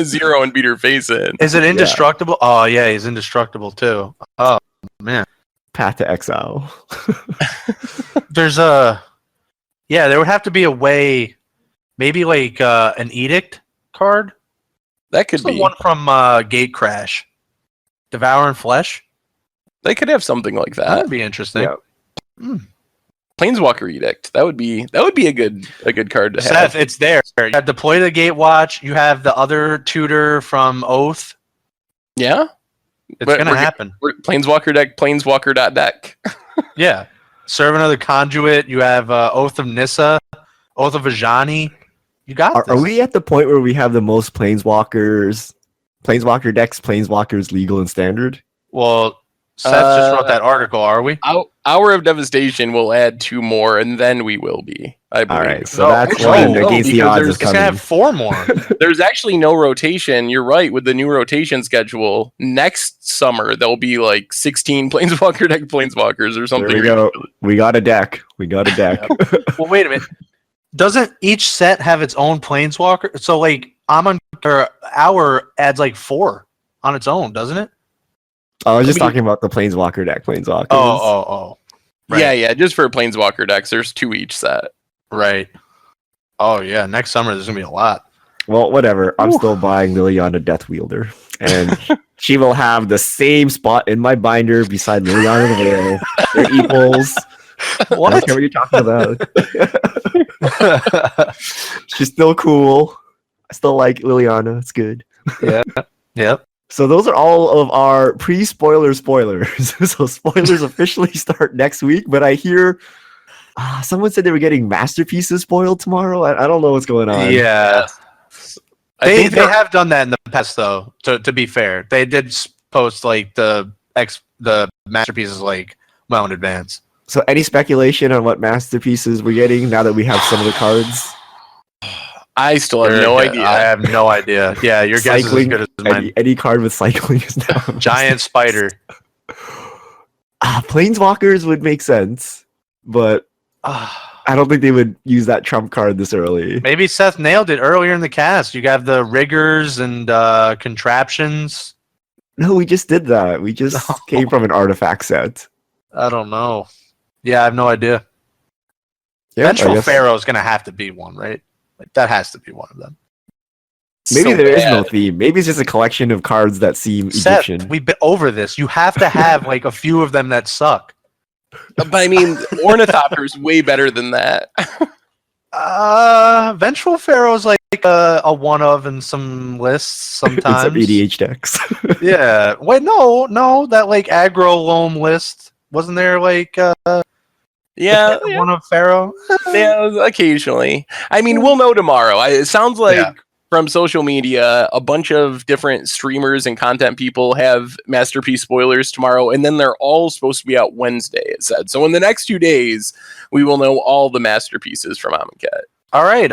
zero and beat her face in. Is it indestructible? Oh yeah, he's indestructible too. Oh man. Path to exile. There would have to be a way, maybe like an edict card. That could It's the be. one from Gate Crash, Devouring Flesh. They could have something like that. That'd be interesting. Yeah. Planeswalker Edict. That would be a good card to Seth, have. it's there. You have Deploy the Gatewatch. You have the other tutor from Oath. Yeah. It's But gonna happen. Planeswalker Deck, Planeswalker.deck. Yeah. Serve another conduit. You have Oath of Nissa, Oath of Ajani. You got this. Are we at the point where we have the most planeswalker decks, planeswalkers legal and standard? Well, Seth just wrote that article. Are we? Hour of Devastation will add 2 more, and then we will be. I believe. All right, so No, that's no, one no, against the because odds there's- of It's gonna coming. have 4 more. There's actually no rotation. You're right. With the new rotation schedule, next summer there'll be like 16 Planeswalker Deck Planeswalkers or something. There we go. ridiculous. We got a deck. Well, wait a minute. Doesn't each set have its own planeswalker? So, like, Hour adds like 4 on its own, doesn't it? I was just I mean- talking about the planeswalker deck, planeswalkers. Oh. Right. Yeah. Just for Planeswalker decks, there's 2 each set. Right. Oh, yeah. Next summer, there's going to be a lot. Well, whatever. I'm still buying Liliana Death Wielder, and she will have the same spot in my binder beside Liliana the Veil. They're equals. I don't care what you're talking about. She's still cool. I still like Liliana. It's good. Yep. So those are all of our pre-spoiler spoilers. So spoilers officially start next week, but I hear someone said they were getting masterpieces spoiled tomorrow. I don't know what's going on. Yeah. I They think they're- have done that in the past, though. To be fair, they did post like the masterpieces like well in advance. So any speculation on what masterpieces we're getting now that we have some of the cards? I still have no idea. I have no idea. Yeah, your guess is as Cycling, good as mine. any card with cycling is now Giant spider. Planeswalkers would make sense, but I don't think they would use that trump card this early. Maybe Seth nailed it earlier in the cast. You have the riggers and contraptions. No, we just did that. We just came from an artifact set. I don't know. Yeah, I have no idea. Yeah, Vengeful I guess. Pharaoh is going to have to be one, right? Like that has to be one of them. Maybe so there is bad. no theme. Maybe it's just a collection of cards that seem Seth, Egyptian. we've been over this. You have to have like a few of them that suck. But I mean, Ornithopter's way better than that. Vengeful Pharaoh is like a one of in some lists In some sometimes. EDH decks. Yeah. Wait, no, that like aggro loam list wasn't there like Yeah, one of Pharaoh? yeah, occasionally. I mean, we'll know tomorrow. It sounds like Yeah. from social media, a bunch of different streamers and content people have masterpiece spoilers tomorrow, and then they're all supposed to be out Wednesday. It said so. In the next 2 days, we will know all the masterpieces from Amonkhet. All right.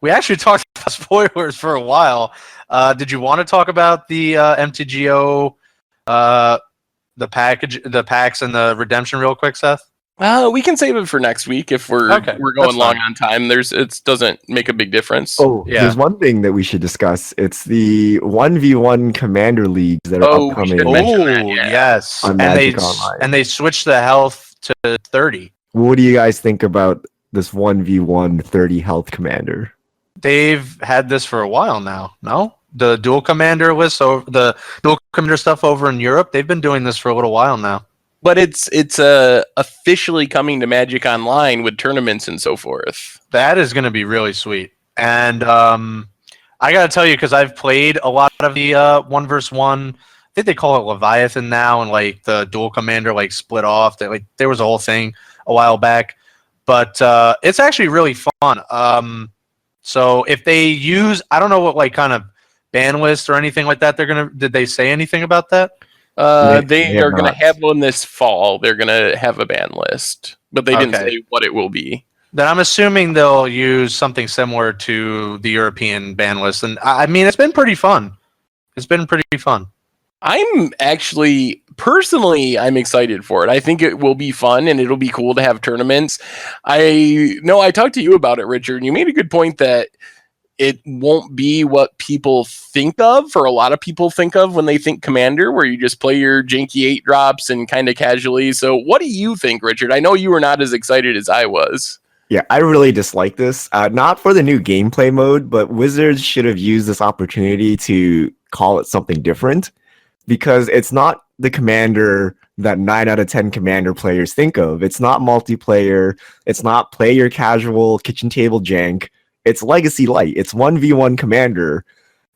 We actually talked about spoilers for a while. Did you want to talk about the MTGO, the packs, and the redemption real quick, Seth? We can save it for next week if we're Okay, going that's long fine. on time. It doesn't make a big difference. Oh, Yeah. there's one thing that we should discuss. It's the 1v1 commander leagues that are Oh, we upcoming. should mention that, Oh, yeah. yes. On And they Magic Online. and they switched the health to 30. What do you guys think about this 1v1 30 health commander? They've had this for a while now. No, the dual commander list, so the dual commander stuff over in Europe. They've been doing this for a little while now. But it's officially coming to Magic Online with tournaments and so forth. That is going to be really sweet. And I got to tell you, because I've played a lot of the 1v1. I think they call it Leviathan now, and like the dual commander like split off. That like there was a whole thing a while back, but it's actually really fun. So if they use, I don't know what like kind of ban list or anything like that did they say anything about that? They are going to have one this fall. They're going to have a ban list, but they didn't say what it will be. Then I'm assuming they'll use something similar to the European ban list. And I mean, it's been pretty fun. I'm actually, personally, I'm excited for it. I think it will be fun and it'll be cool to have tournaments. I know I talked to you about it, Richard, and you made a good point that it won't be what people think of, or a lot of people think of when they think Commander, where you just play your janky 8 drops and kind of casually. So what do you think, Richard? I know you were not as excited as I was. Yeah, I really dislike this. Not for the new gameplay mode, but Wizards should have used this opportunity to call it something different, because it's not the Commander that 9 out of 10 Commander players think of. It's not multiplayer. It's not play your casual kitchen table jank. It's Legacy Light. It's 1v1 Commander.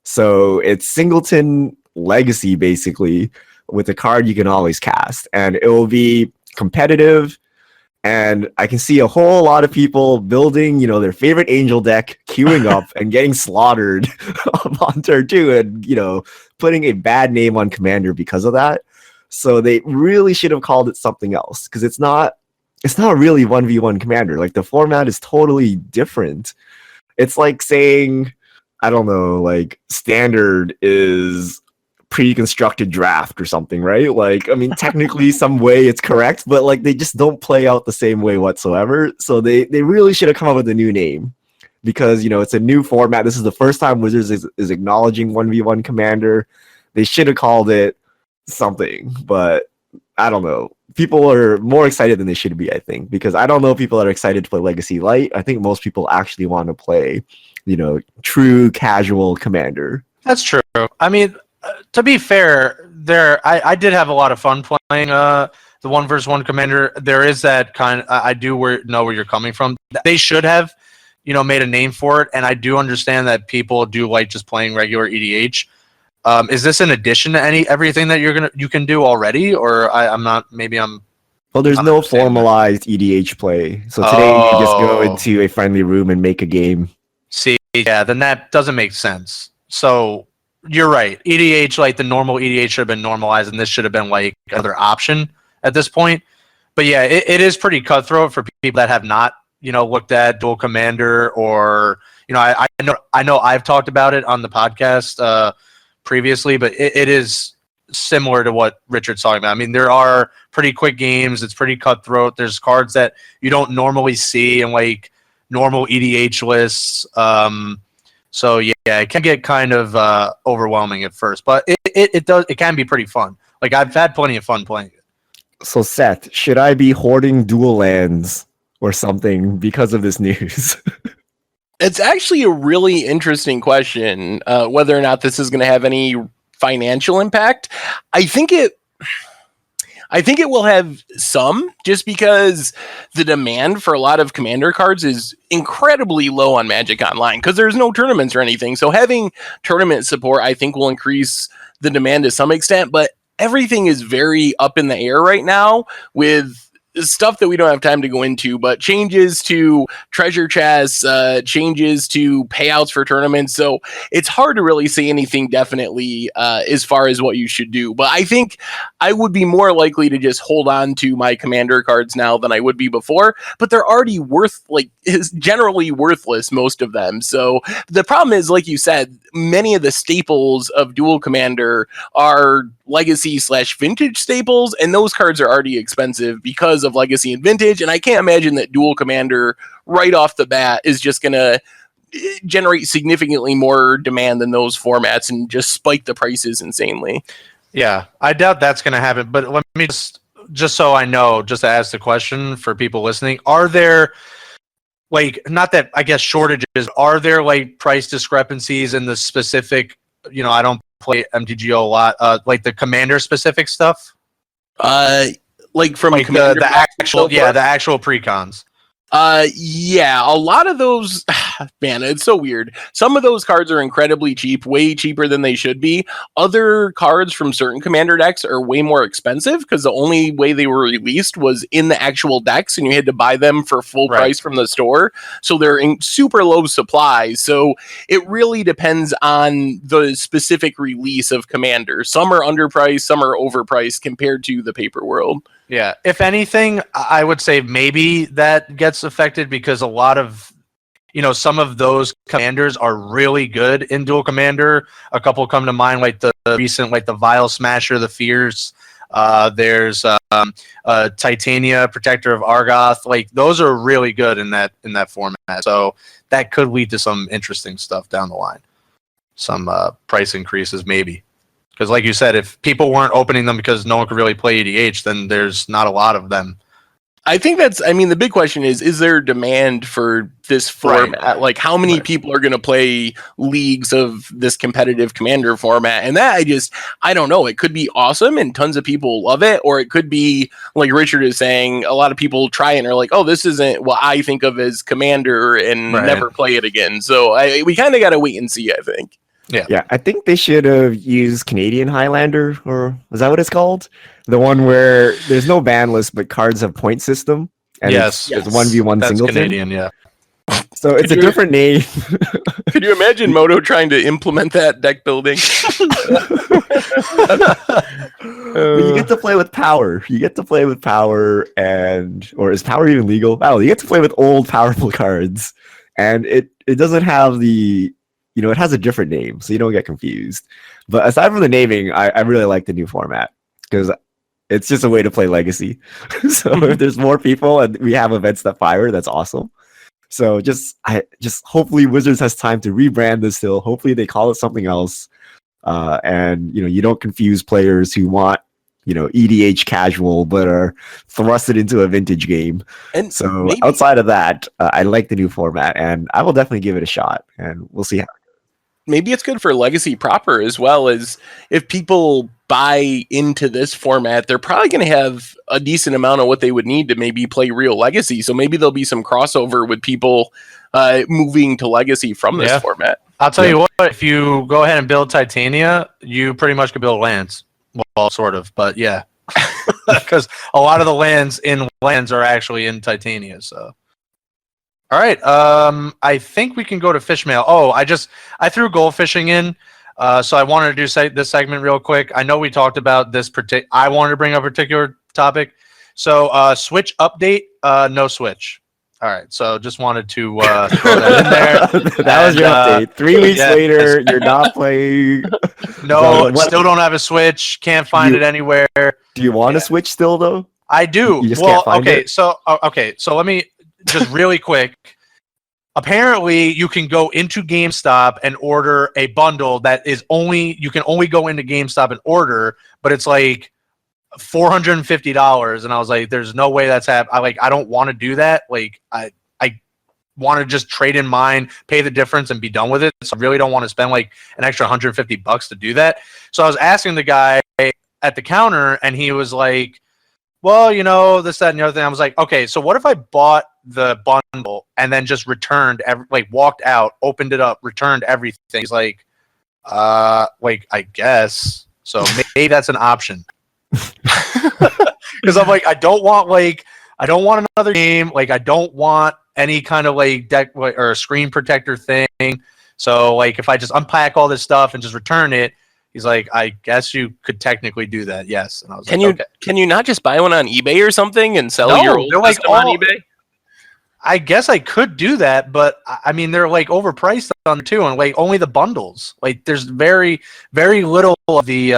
So it's Singleton Legacy, basically, with a card you can always cast. And it will be competitive. And I can see a whole lot of people building, their favorite Angel deck, queuing up and getting slaughtered on turn 2 and, putting a bad name on Commander because of that. So they really should have called it something else, because it's not really 1v1 Commander. Like, the format is totally different. It's like saying, I don't know, like Standard is pre-constructed draft or something, right? Like, I mean, technically some way it's correct, but like they just don't play out the same way whatsoever. So they really should have come up with a new name, because, it's a new format. This is the first time Wizards is acknowledging 1v1 Commander. They should have called it something, but I don't know. People are more excited than they should be, I think, because I don't know if people are excited to play Legacy Light. I think most people actually want to play, true casual Commander. That's true. I mean, to be fair, I did have a lot of fun playing the 1v1 Commander. There is that kind. I do know where you're coming from. They should have, made a name for it, and I do understand that people do like just playing regular EDH. Is this in addition to everything that you can do already, or I'm not? Maybe I'm. Well, there's no formalized EDH play, so today you just go into a friendly room and make a game. See, yeah, then that doesn't make sense. So you're right. EDH, like the normal EDH, should have been normalized, and this should have been like another option at this point. But yeah, it is pretty cutthroat for people that have not, looked at Dual Commander, or I know I've talked about it on the podcast previously, but it is similar to what Richard's talking about. I mean, there are pretty quick games. It's pretty cutthroat. There's cards that you don't normally see in like normal EDH lists. So yeah, it can get kind of overwhelming at first, but it can be pretty fun. Like, I've had plenty of fun playing it. So Seth, should I be hoarding dual lands or something because of this news? It's actually a really interesting question, whether or not this is going to have any financial impact. I think it will have some, just because the demand for a lot of Commander cards is incredibly low on Magic Online, because there's no tournaments or anything. So having tournament support, I think, will increase the demand to some extent, but everything is very up in the air right now with stuff that we don't have time to go into, but changes to treasure chests, changes to payouts for tournaments. So it's hard to really say anything definitely as far as what you should do. But I think I would be more likely to just hold on to my Commander cards now than I would be before. But they're already is generally worthless, most of them. So the problem is, like you said, many of the staples of Dual Commander are legacy/vintage staples, and those cards are already expensive because of legacy and vintage. And I can't imagine that Dual Commander right off the bat is just going to generate significantly more demand than those formats and just spike the prices insanely. Yeah, I doubt that's going to happen. But let me just so I know, just to ask the question for people listening, are there, like, not that I guess shortages, are there like price discrepancies in the specific, I don't play MTGO a lot, like the Commander specific stuff? Like from Like Commander the decks and actual, so yeah, forth? the actual precons. Yeah, a lot of those, man, it's so weird. Some of those cards are incredibly cheap, way cheaper than they should be. Other cards from certain commander decks are way more expensive because the only way they were released was in the actual decks and you had to buy them for full Right. price from the store. So they're in super low supply. So it really depends on the specific release of commander. Some are underpriced, some are overpriced compared to the paper world. Yeah. If anything, I would say maybe that gets affected because a lot of, some of those commanders are really good in dual commander. A couple come to mind, like the recent, like the Vile Smasher, the Fierce. There's Titania, Protector of Argoth. Like those are really good in that format. So that could lead to some interesting stuff down the line. Some price increases, maybe. Because like you said, if people weren't opening them because no one could really play EDH, then there's not a lot of them. I think the big question is there demand for this format? Right. Like, how many people are going to play leagues of this competitive commander format? And that I don't know. It could be awesome and tons of people love it, or it could be, like Richard is saying, a lot of people try it and are like, oh, this isn't what I think of as commander and never play it again. So we kind of got to wait and see, I think. Yeah, I think they should have used Canadian Highlander, or is that what it's called? The one where there's no ban list, but cards have point system. And it's 1v1 That's singleton. Canadian, yeah. So it's a different name. Could you imagine Moto trying to implement that deck building? But you get to play with power. You get to play with power, or is power even legal? Oh, you get to play with old powerful cards, and it doesn't have the. It has a different name, so you don't get confused. But aside from the naming, I really like the new format because it's just a way to play Legacy. So if there's more people and we have events that fire, that's awesome. So just hopefully Wizards has time to rebrand this still. Hopefully they call it something else. And you don't confuse players who want EDH casual but are thrusted into a vintage game. And so outside of that, I like the new format and I will definitely give it a shot and we'll see how. Maybe it's good for Legacy proper as well, as if people buy into this format, they're probably going to have a decent amount of what they would need to maybe play real Legacy. So maybe there'll be some crossover with people moving to Legacy from this format. I'll tell you what, if you go ahead and build Titania, you pretty much could build lands. Well, sort of, but yeah. Because a lot of the lands are actually in Titania, so. All right. I think we can go to fish mail. Oh, I threw gold fishing in, so I wanted to do this segment real quick. I know we talked about this I wanted to bring up a particular topic. So Switch update, no Switch. All right. So just wanted to throw that in there. That was your update. 3 weeks later, you're not playing. No, still don't have a Switch. Can't find it anywhere. Do you want a Switch still though? I do. You just can't find it? So let me. Just really quick. Apparently, you can go into GameStop and order a bundle that is you can only go into GameStop and order, but it's like $450. And I was like, there's no way that's happening. I don't want to do that. Like, I want to just trade in mine, pay the difference, and be done with it. So I really don't want to spend like an extra $150 to do that. So I was asking the guy at the counter, and he was like, well, this, that, and the other thing. I was like, okay, so what if I bought the bundle and then just returned, walked out, opened it up, returned everything? He's like, I guess. So maybe that's an option. Because I'm like, I don't want another game. Like, I don't want any kind of like deck or a screen protector thing. So like, if I just unpack all this stuff and just return it, he's like, I guess you could technically do that, yes. And I was okay. Can you not just buy one on eBay or something and sell your old system on eBay? I guess I could do that, but I mean, they're like overpriced on too, and like only the bundles. Like, there's very, very little of the.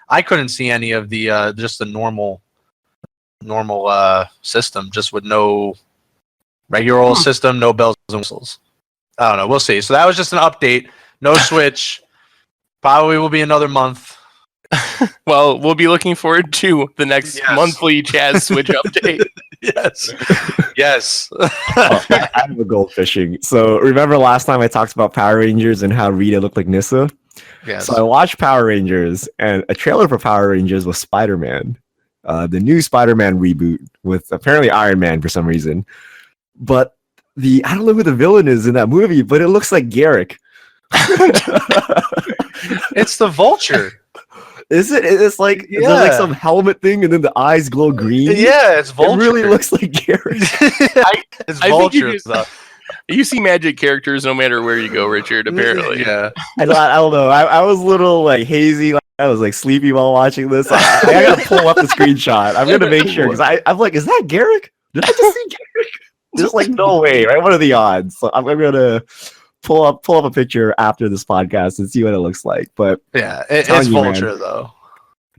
I couldn't see any of the just the normal system, just with no regular old system, no bells and whistles. I don't know. We'll see. So that was just an update. No Switch. Probably will be another month. Well, we'll be looking forward to the next monthly Chaz Switch update. Yes. I have a gold fishing. So remember last time I talked about Power Rangers and how Rita looked like Nissa? Yes. So I watched Power Rangers, and a trailer for Power Rangers was Spider-Man. the new Spider-Man reboot with apparently Iron Man for some reason. But I don't know who the villain is in that movie, but it looks like Garrick. It's the Vulture. Is it? It's like there's like some helmet thing, and then the eyes glow green. Yeah, it's Vulture. It really looks like Garrick. It's Vulture. You see magic characters no matter where you go, Richard. Apparently, yeah. I don't know. I was a little like hazy. I was like sleepy while watching this. I gotta pull up the screenshot. I'm gonna make sure because I'm like, is that Garrick? Did I just see Garrick? There's like no way, right? What are the odds? So I'm gonna pull up a picture after this podcast and see what it looks like. But yeah, it's Vulture though.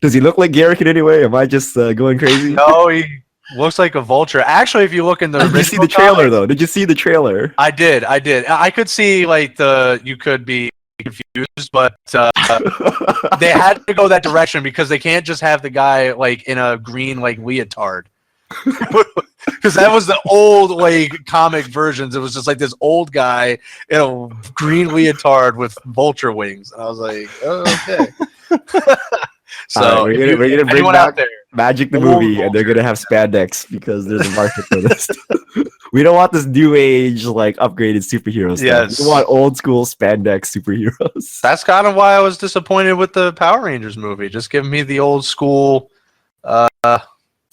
Does he look like Garrick in any way? Am I just going crazy? No, he looks like a vulture. Actually, if you look in the did you see the trailer though? Did you see the trailer? I did. I could see like you could be confused, but they had to go that direction because they can't just have the guy like in a green like leotard. Because that was the old like comic versions. It was just like this old guy in a green leotard with vulture wings. And I was like, oh, okay. So right, we're gonna bring back Magic the movie, vulture. And they're gonna have spandex because there's a market for this. We don't want this new age like upgraded superhero stuff. Yes. We want old school spandex superheroes. That's kind of why I was disappointed with the Power Rangers movie. Just give me the old school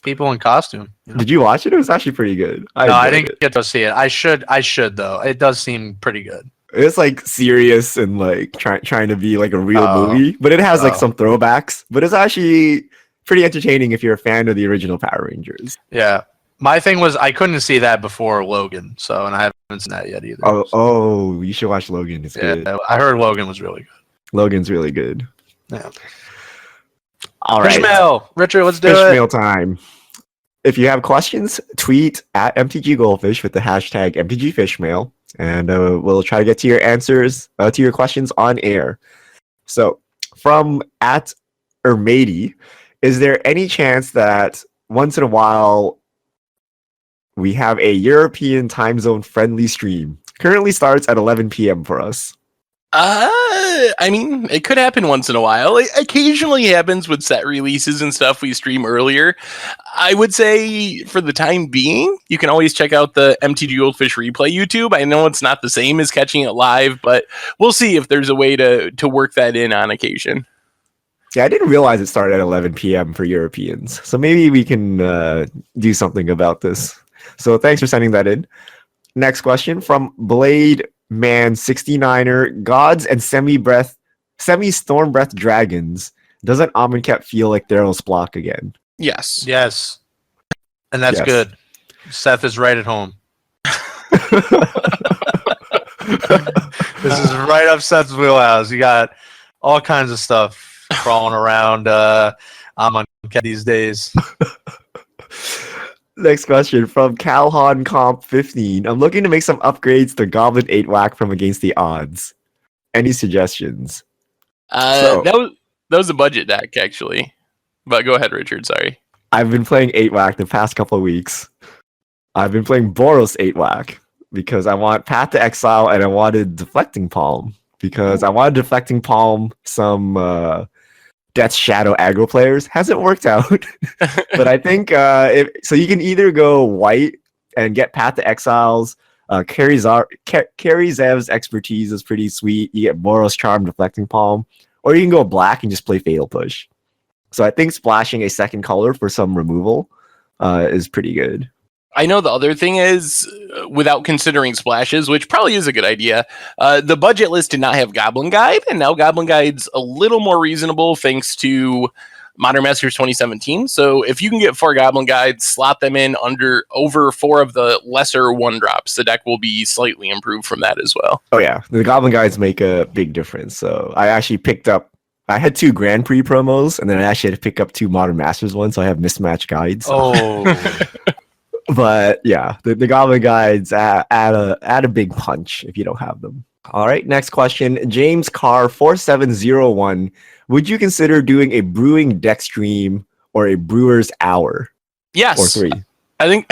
people in costume. You know? Did you watch it? It was actually pretty good. I didn't get to see it. I should though. It does seem pretty good. It's like serious and like trying to be like a real movie, but it has like some throwbacks. But it's actually pretty entertaining if you're a fan of the original Power Rangers. Yeah, my thing was I couldn't see that before Logan, and I haven't seen that yet either. Oh, you should watch Logan. It's good. I heard Logan was really good. Logan's really good. Yeah. All right, Fish mail, Richard. Let's do Fish it. mail time. If you have questions, tweet at MTG Goldfish with the hashtag MTGFishmail, and we'll try to get to your answers, to your questions on air. So, from at Ermady, is there any chance that once in a while we have a European time zone friendly stream? Currently starts at 11 p.m. for us. I mean, it could happen once in a while. It occasionally happens with set releases and stuff we stream earlier. I would say for the time being, you can always check out the MTG Goldfish replay YouTube. I know it's not the same as catching it live, but we'll see if there's a way to work that in on occasion. Yeah, I didn't realize it started at 11 p.m. for Europeans. So maybe we can do something about this. So thanks for sending that in. Next question from Blade Man 69er. Gods and semi-storm breath dragons. Doesn't Amonkhet feel like Theros block again? Yes. Yes. And that's good. Seth is right at home. This is right up Seth's wheelhouse. You got all kinds of stuff crawling around Amonkhet these days. Next question from Calhoun Comp 15. I'm looking to make some upgrades to Goblin 8 whack from Against the Odds. Any suggestions? That was a budget deck, actually. But go ahead, Richard. Sorry. I've been playing 8 whack the past couple of weeks. I've been playing Boros 8 whack because I want Path to Exile and I wanted Deflecting Palm because I wanted Deflecting Palm some Death's Shadow aggro players. Hasn't worked out. But I think so you can either go white and get Path to Exiles. Carry Zev's expertise is pretty sweet. You get Boros Charm, Deflecting Palm. Or you can go black and just play Fatal Push. So I think splashing a second color for some removal is pretty good. I know the other thing is, without considering splashes, which probably is a good idea, the budget list did not have Goblin Guide, and now Goblin Guide's a little more reasonable thanks to Modern Masters 2017. So if you can get 4 Goblin Guides, slot them in over 4 of the lesser 1-drops, the deck will be slightly improved from that as well. Oh yeah, the Goblin Guides make a big difference. So I actually I had 2 Grand Prix promos, and then I actually had to pick up 2 Modern Masters ones, so I have mismatched guides. Oh. But yeah, the Goblin Guides add a big punch if you don't have them. All right, next question. James Carr 4701. Would you consider doing a brewing deck stream or a brewer's hour? Yes. Or 3? I think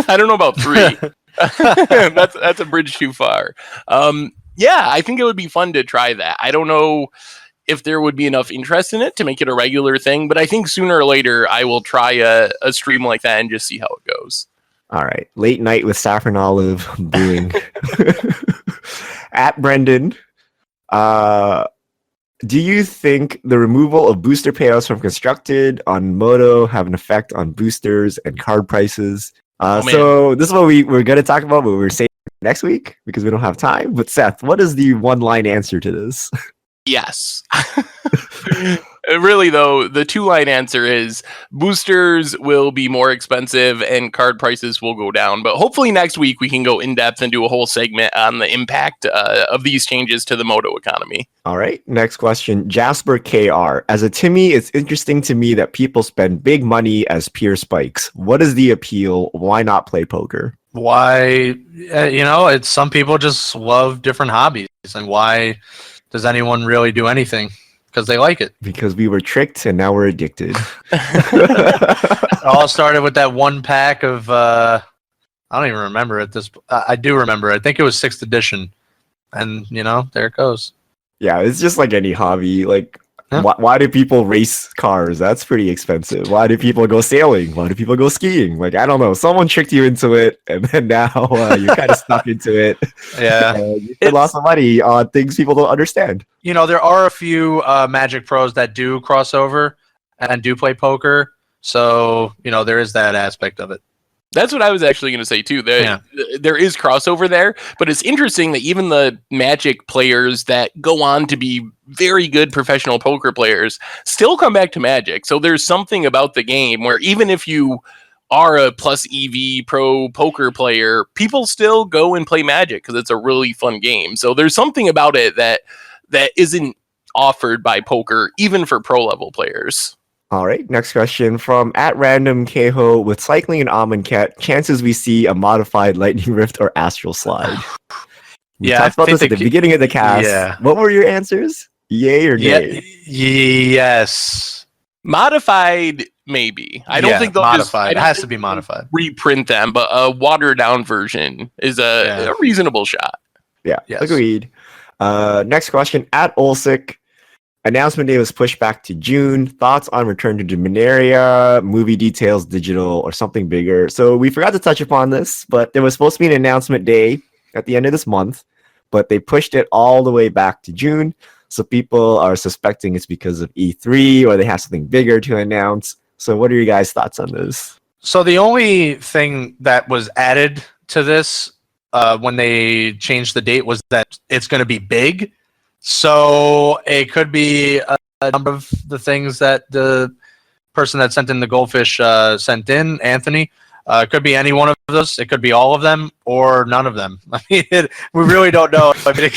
I don't know about 3. that's a bridge too far. Yeah, I think it would be fun to try that. I don't know if there would be enough interest in it to make it a regular thing. But I think sooner or later I will try a stream like that and just see how it goes. All right. Late night with Saffron Olive brewing. At Brendan, do you think the removal of booster payouts from Constructed on Moto have an effect on boosters and card prices? So this is what we're going to talk about, but we're saying next week because we don't have time. But Seth, what is the one-line answer to this? Yes. Really, though, the two-line answer is boosters will be more expensive and card prices will go down. But hopefully next week we can go in-depth and do a whole segment on the impact of these changes to the Moto economy. All right. Next question. Jasper KR. As a Timmy, it's interesting to me that people spend big money as pure spikes. What is the appeal? Why not play poker? Why, it's some people just love different hobbies. And why does anyone really do anything? Because they like it. Because we were tricked and now we're addicted. It all started with that one pack of, I don't even remember it. I do remember. I think it was 6th edition. And, there it goes. Yeah, it's just like any hobby. Like, why do people race cars? That's pretty expensive. Why do people go sailing? Why do people go skiing? Like, I don't know. Someone tricked you into it, and then now you're kind of stuck into it. Yeah. You spend lots of money on things people don't understand. There are a few Magic pros that do cross over and do play poker. So, there is that aspect of it. That's what I was actually going to say, too. There is crossover there, but it's interesting that even the Magic players that go on to be very good professional poker players still come back to Magic. So there's something about the game where even if you are a plus EV pro poker player, people still go and play Magic because it's a really fun game. So there's something about it that isn't offered by poker, even for pro level players. All right, next question from @random Keho. With cycling and Amonkhet, chances we see a modified Lightning Rift or Astral Slide? We talked about this at the beginning of the cast. Yeah. What were your answers? Yay or nay? Yes. Modified, maybe. I don't think they'll modified. It has to be modified. Reprint them, but a watered down version is a reasonable shot. Yeah, agreed. Next question @Olsic. Announcement day was pushed back to June. Thoughts on return to Dominaria, movie details, digital, or something bigger? So we forgot to touch upon this, but there was supposed to be an announcement day at the end of this month, but they pushed it all the way back to June. So people are suspecting it's because of E3 or they have something bigger to announce. So what are your guys' thoughts on this? So the only thing that was added to this when they changed the date was that it's going to be big. So it could be a number of the things that the person that sent in the goldfish sent in, Anthony. It could be any one of those. It could be all of them or none of them. I mean, we really don't know. I mean,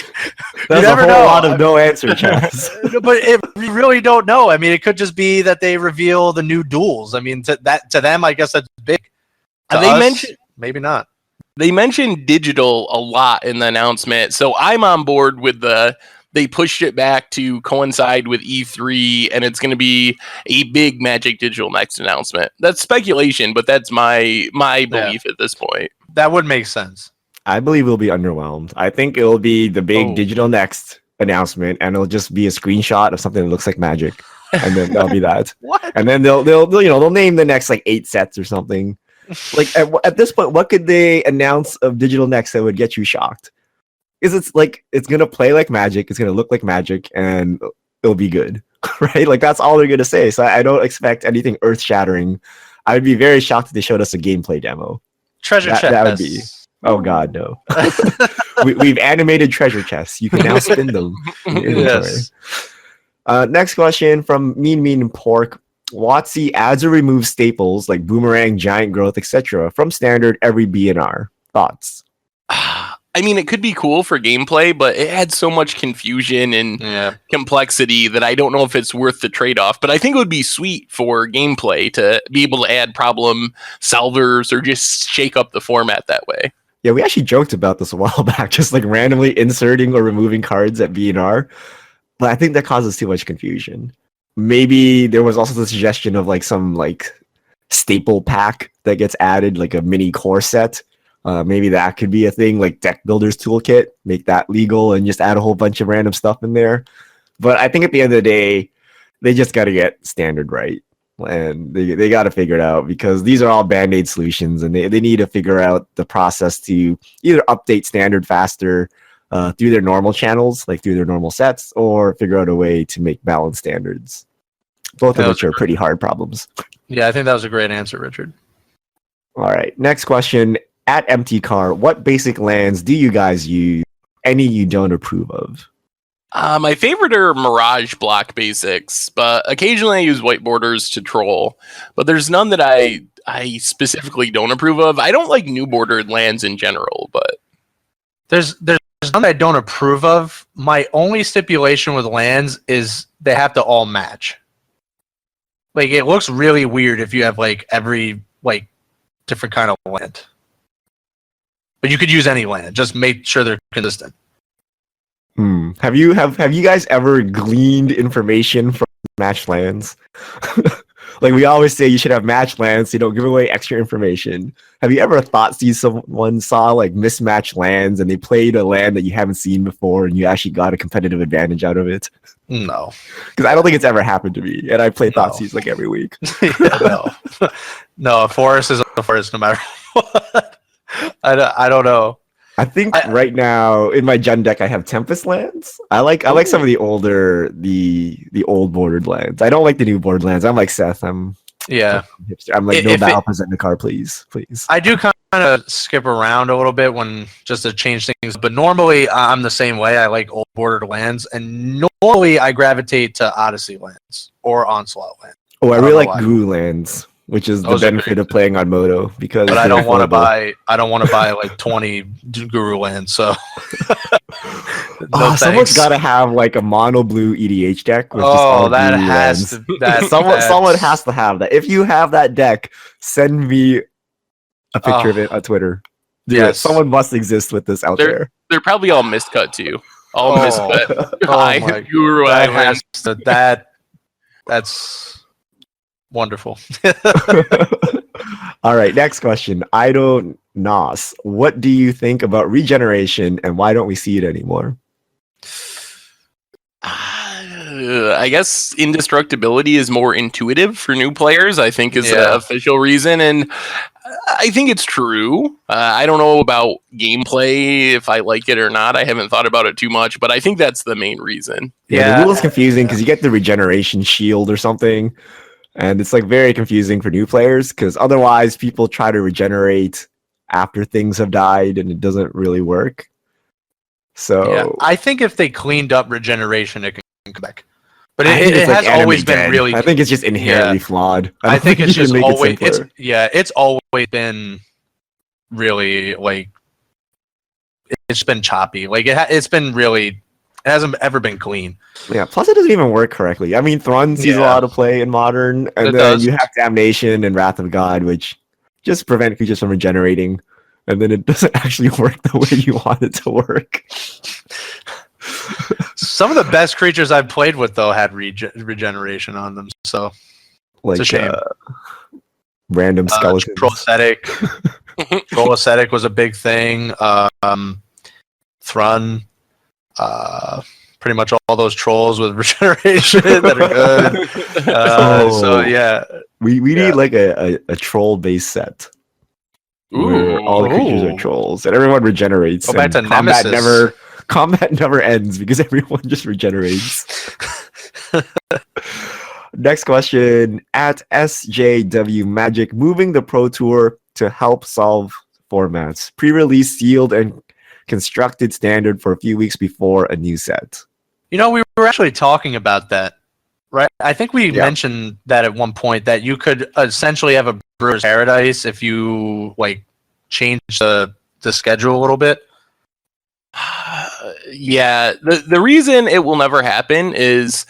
that's a whole lot of no answer, Charles. But we really don't know. I mean, it could just be that they reveal the new duels. I mean, to them, I guess that's big. To they us, mentioned maybe not. They mentioned digital a lot in the announcement, so I'm on board with they pushed it back to coincide with E3, and it's going to be a big Magic Digital next announcement. That's speculation, but that's my belief at this point. That would make sense. I believe we'll be underwhelmed. I think it'll be the big Digital Next announcement, and it'll just be a screenshot of something that looks like Magic, and then that'll be that. What? And then they'll name the next like 8 sets or something. Like at this point, what could they announce of Digital Next that would get you shocked? Is it's gonna play like Magic, it's gonna look like Magic, and it'll be good, right? Like that's all they're gonna say. So I don't expect anything earth shattering. I would be very shocked if they showed us a gameplay demo. Treasure chest. That would be. Oh God, no. We've animated treasure chests. You can now spin them. In your inventory. Yes. Next question from Mean Pork. WotC adds or removes staples like Boomerang, Giant Growth, etc. from standard every BNR. Thoughts? I mean, it could be cool for gameplay, but it adds so much confusion and complexity that I don't know if it's worth the trade-off. But I think it would be sweet for gameplay to be able to add problem solvers or just shake up the format that way. Yeah, we actually joked about this a while back, just like randomly inserting or removing cards at BNR. But I think that causes too much confusion. Maybe there was also the suggestion of like some like staple pack that gets added, like a mini core set. Maybe that could be a thing, like Deck Builder's Toolkit, make that legal and just add a whole bunch of random stuff in there. But I think at the end of the day, they just got to get standard right. And they got to figure it out because these are all band-aid solutions, and they need to figure out the process to either update standard faster through their normal channels, like through their normal sets, or figure out a way to make balanced standards. Both of which are pretty hard problems. Yeah, I think that was a great answer, Richard. All right, next question. At MT Car, what basic lands do you guys use? Any you don't approve of? My favorite are Mirage block basics, but occasionally I use white borders to troll. But there's none that I specifically don't approve of. I don't like new bordered lands in general, but there's none I don't approve of. My only stipulation with lands is they have to all match. Like, it looks really weird if you have like every like different kind of land. But you could use any land. Just make sure they're consistent. Have you guys ever gleaned information from matched lands? Like, we always say you should have matched lands so you don't give away extra information. Have you ever thought someone saw like mismatched lands and they played a land that you haven't seen before and you actually got a competitive advantage out of it? No. Because I don't think it's ever happened to me, and I play Thoughtseize like every week. No. No, a forest is a forest no matter what. I don't know. I think right now in my Gen deck I have Tempest lands. I like some of the older the old bordered lands. I don't like the new bordered lands. I'm like Seth. I'm like no battle present in the car, please. I do kind of skip around a little bit when just to change things, but normally I'm the same way. I like old bordered lands, and normally I gravitate to Odyssey lands or Onslaught lands. Oh, I really like Guru lands, which is the benefit of playing on Moto, because but I don't want to buy like 20 Guru lands. So someone's got to have like a mono blue EDH deck. With that has to. Someone has to have that. If you have that deck, send me a picture of it on Twitter. Yes, someone must exist with this out there. They're probably all miscut too. All miscut. My Guru that's wonderful. All right, next question. I don't Nos. What do you think about regeneration, and why don't we see it anymore? I guess indestructibility is more intuitive for new players, I think is the official reason, and I think it's true. I don't know about gameplay, if I like it or not. I haven't thought about it too much, but I think that's the main reason. Yeah, the rule is confusing because you get the regeneration shield or something, and it's like very confusing for new players because otherwise people try to regenerate after things have died and it doesn't really work. So I think if they cleaned up regeneration, it can come back. But it has always been really. I think it's just inherently flawed. I think it's just always. It's always been really like. It's been choppy. Like it's been really. It hasn't ever been clean. Yeah. Plus, it doesn't even work correctly. I mean, Thrun sees a lot of play in Modern, and then you have Damnation and Wrath of God, which just prevent creatures from regenerating, and then it doesn't actually work the way you want it to work. Some of the best creatures I've played with, though, had regeneration on them, so like, it's a shame. Random skeletons. Troll Ascetic was a big thing. Thrun. Pretty much all those trolls with regeneration that are good. So, yeah. We need like a troll-based set. Where all the creatures are trolls, and everyone regenerates. Go back to Nemesis. Combat never ends because everyone just regenerates. Next question. At SJW Magic, moving the Pro Tour to help solve formats. Pre-release sealed and constructed standard for a few weeks before a new set. You know, we were actually talking about that, right? I think we mentioned that at one point, that you could essentially have a Brewer's Paradise if you like change the schedule a little bit. Yeah, the reason it will never happen is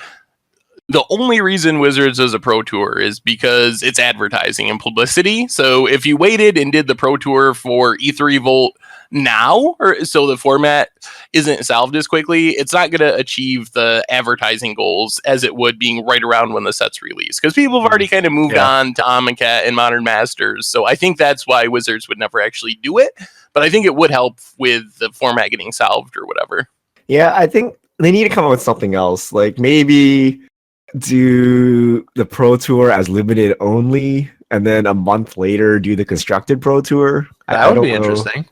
the only reason Wizards does a Pro Tour is because it's advertising and publicity. So if you waited and did the Pro Tour for E3 Volt now, or so the format isn't solved as quickly, it's not going to achieve the advertising goals as it would being right around when the set's released. Because people have already kind of moved on to Amonkhet and Modern Masters. So I think that's why Wizards would never actually do it. But I think it would help with the format getting solved or whatever. Yeah, I think they need to come up with something else. Like maybe do the Pro Tour as limited only, and then a month later do the constructed Pro Tour. That I would don't be know. interesting.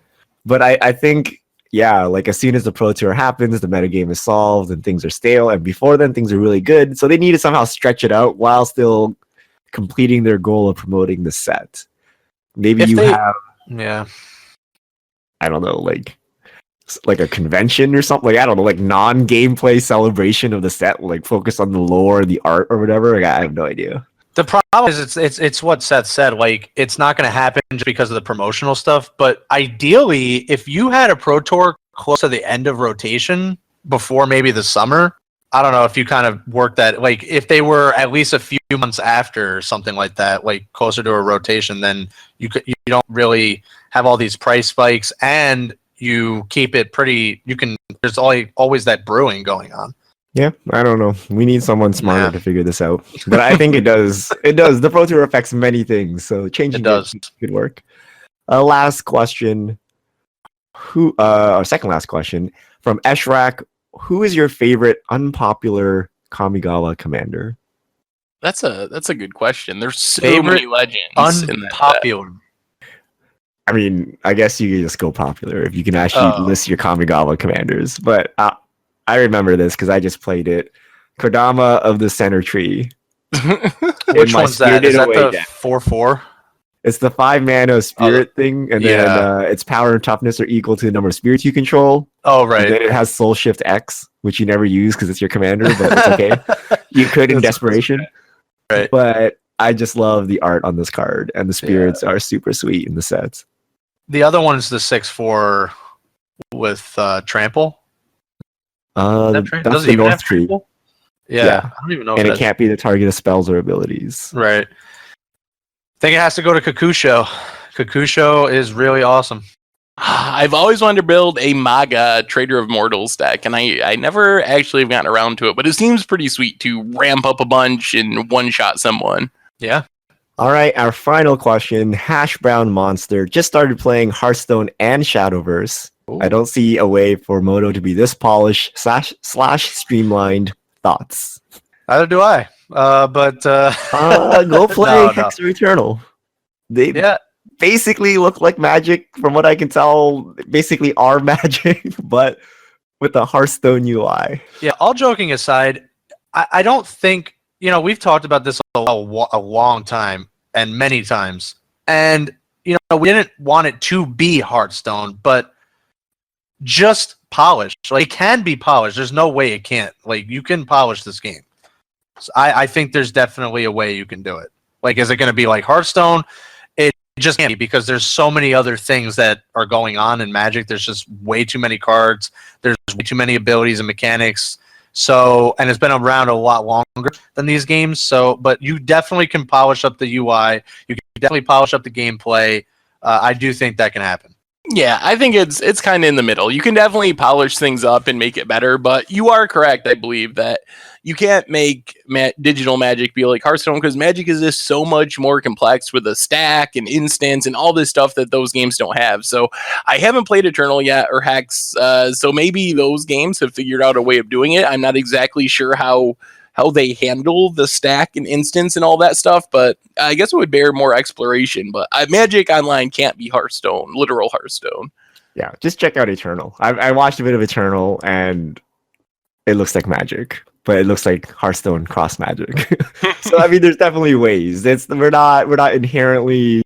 But I think, yeah, like as soon as the Pro Tour happens, the metagame is solved and things are stale. And before then, things are really good. So they need to somehow stretch it out while still completing their goal of promoting the set. Maybe have, yeah, I don't know, like a convention or something. Like, I don't know, like non-gameplay celebration of the set, like focus on the lore, the art, or whatever. Like, I have no idea. the problem is it's what Seth said. Like, it's not going to happen just because of the promotional stuff. But ideally, if you had a Pro Tour close to the end of rotation before maybe the summer, I don't know if you kind of work that. Like, if they were at least a few months after or something like that, like closer to a rotation, then you don't really have all these price spikes, and you keep it pretty. You can. There's always that brewing going on. Yeah, I don't know. We need someone smarter to figure this out. But I think it does. It does. The Pro Tour affects many things, so changing it could work. Last question. Our second last question from Eshrak. Who is your favorite unpopular Kamigawa commander? That's a good question. There's so Favorite many legends in that. Unpopular. I mean, I guess you can just go popular if you can actually list your Kamigawa commanders. But I remember this because I just played it. Kodama of the Center Tree. Which one's that? Is that the 4/4? It's the 5-mana spirit thing, and then its power and toughness are equal to the number of spirits you control. Oh, right. And then it has Soul Shift X, which you never use because it's your commander, but it's okay. You could in desperation. Right. But I just love the art on this card, and the spirits are super sweet in the sets. The other one is the 6/4 with Trample. That's Does the it even North have Tree. Trample? Yeah, I don't even know. And it can't be the target of spells or abilities. Right. I think it has to go to Kakusho. Kakusho is really awesome. I've always wanted to build a MAGA Trader of Mortals deck, and I never actually have gotten around to it, but it seems pretty sweet to ramp up a bunch and one-shot someone. Yeah. All right, our final question. Hash Brown Monster just started playing Hearthstone and Shadowverse. Ooh. I don't see a way for Moto to be this polished / streamlined. Thoughts? Neither do I. Go play Hexer Eternal. They basically look like Magic, from what I can tell. Basically are Magic, but with a Hearthstone UI. Yeah, all joking aside, I don't think, we've talked about this a long time and many times. And, we didn't want it to be Hearthstone, but just polished. Like, it can be polished. There's no way it can't. Like, you can polish this game. So I think there's definitely a way you can do it. Like, is it going to be like Hearthstone? It just can't be, because there's so many other things that are going on in Magic. There's just way too many cards. There's way too many abilities and mechanics. So, and it's been around a lot longer than these games. So, but you definitely can polish up the UI. You can definitely polish up the gameplay. I do think that can happen. Yeah, I think it's kind of in the middle. You can definitely polish things up and make it better, but you are correct, I believe, that you can't make digital Magic be like Hearthstone, because Magic is just so much more complex with a stack and instance and all this stuff that those games don't have. So I haven't played Eternal yet, or Hex, so maybe those games have figured out a way of doing it. I'm not exactly sure how they handle the stack and instance and all that stuff, but I guess it would bear more exploration. But Magic Online can't be Hearthstone, literal Hearthstone. Yeah, just check out Eternal. I watched a bit of Eternal, and it looks like Magic, but it looks like Hearthstone cross Magic. So I mean, there's definitely ways. We're not inherently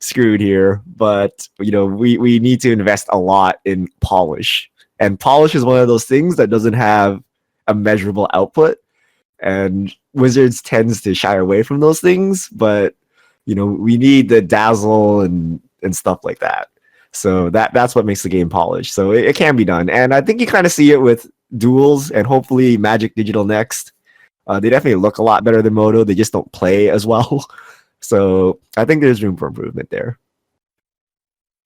screwed here, but we need to invest a lot in polish, and polish is one of those things that doesn't have a measurable output. And Wizards tends to shy away from those things, but we need the dazzle and stuff like that. So that's what makes the game polished. So it can be done, and I think you kind of see it with duels and hopefully Magic Digital next. They definitely look a lot better than Moto. They just don't play as well. So I think there's room for improvement there.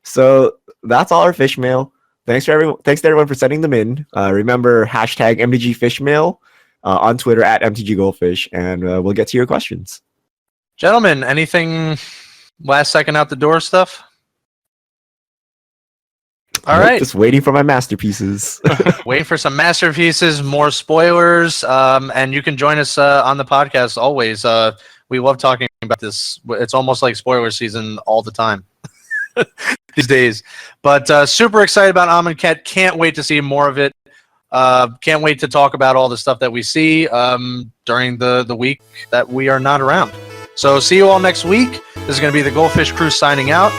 So that's all our fish mail. Thanks to everyone for sending them in. Remember hashtag MTG Fishmail. On Twitter at MTG Goldfish, and we'll get to your questions. Gentlemen, anything last second out the door stuff? All right. Just waiting for my masterpieces. Waiting for some masterpieces, more spoilers, and you can join us on the podcast always. We love talking about this. It's almost like spoiler season all the time these days. But super excited about Amonkhet. Can't wait to see more of it. Can't wait to talk about all the stuff that we see during the week that we are not around. So see you all next week. This is going to be the Goldfish Crew signing out.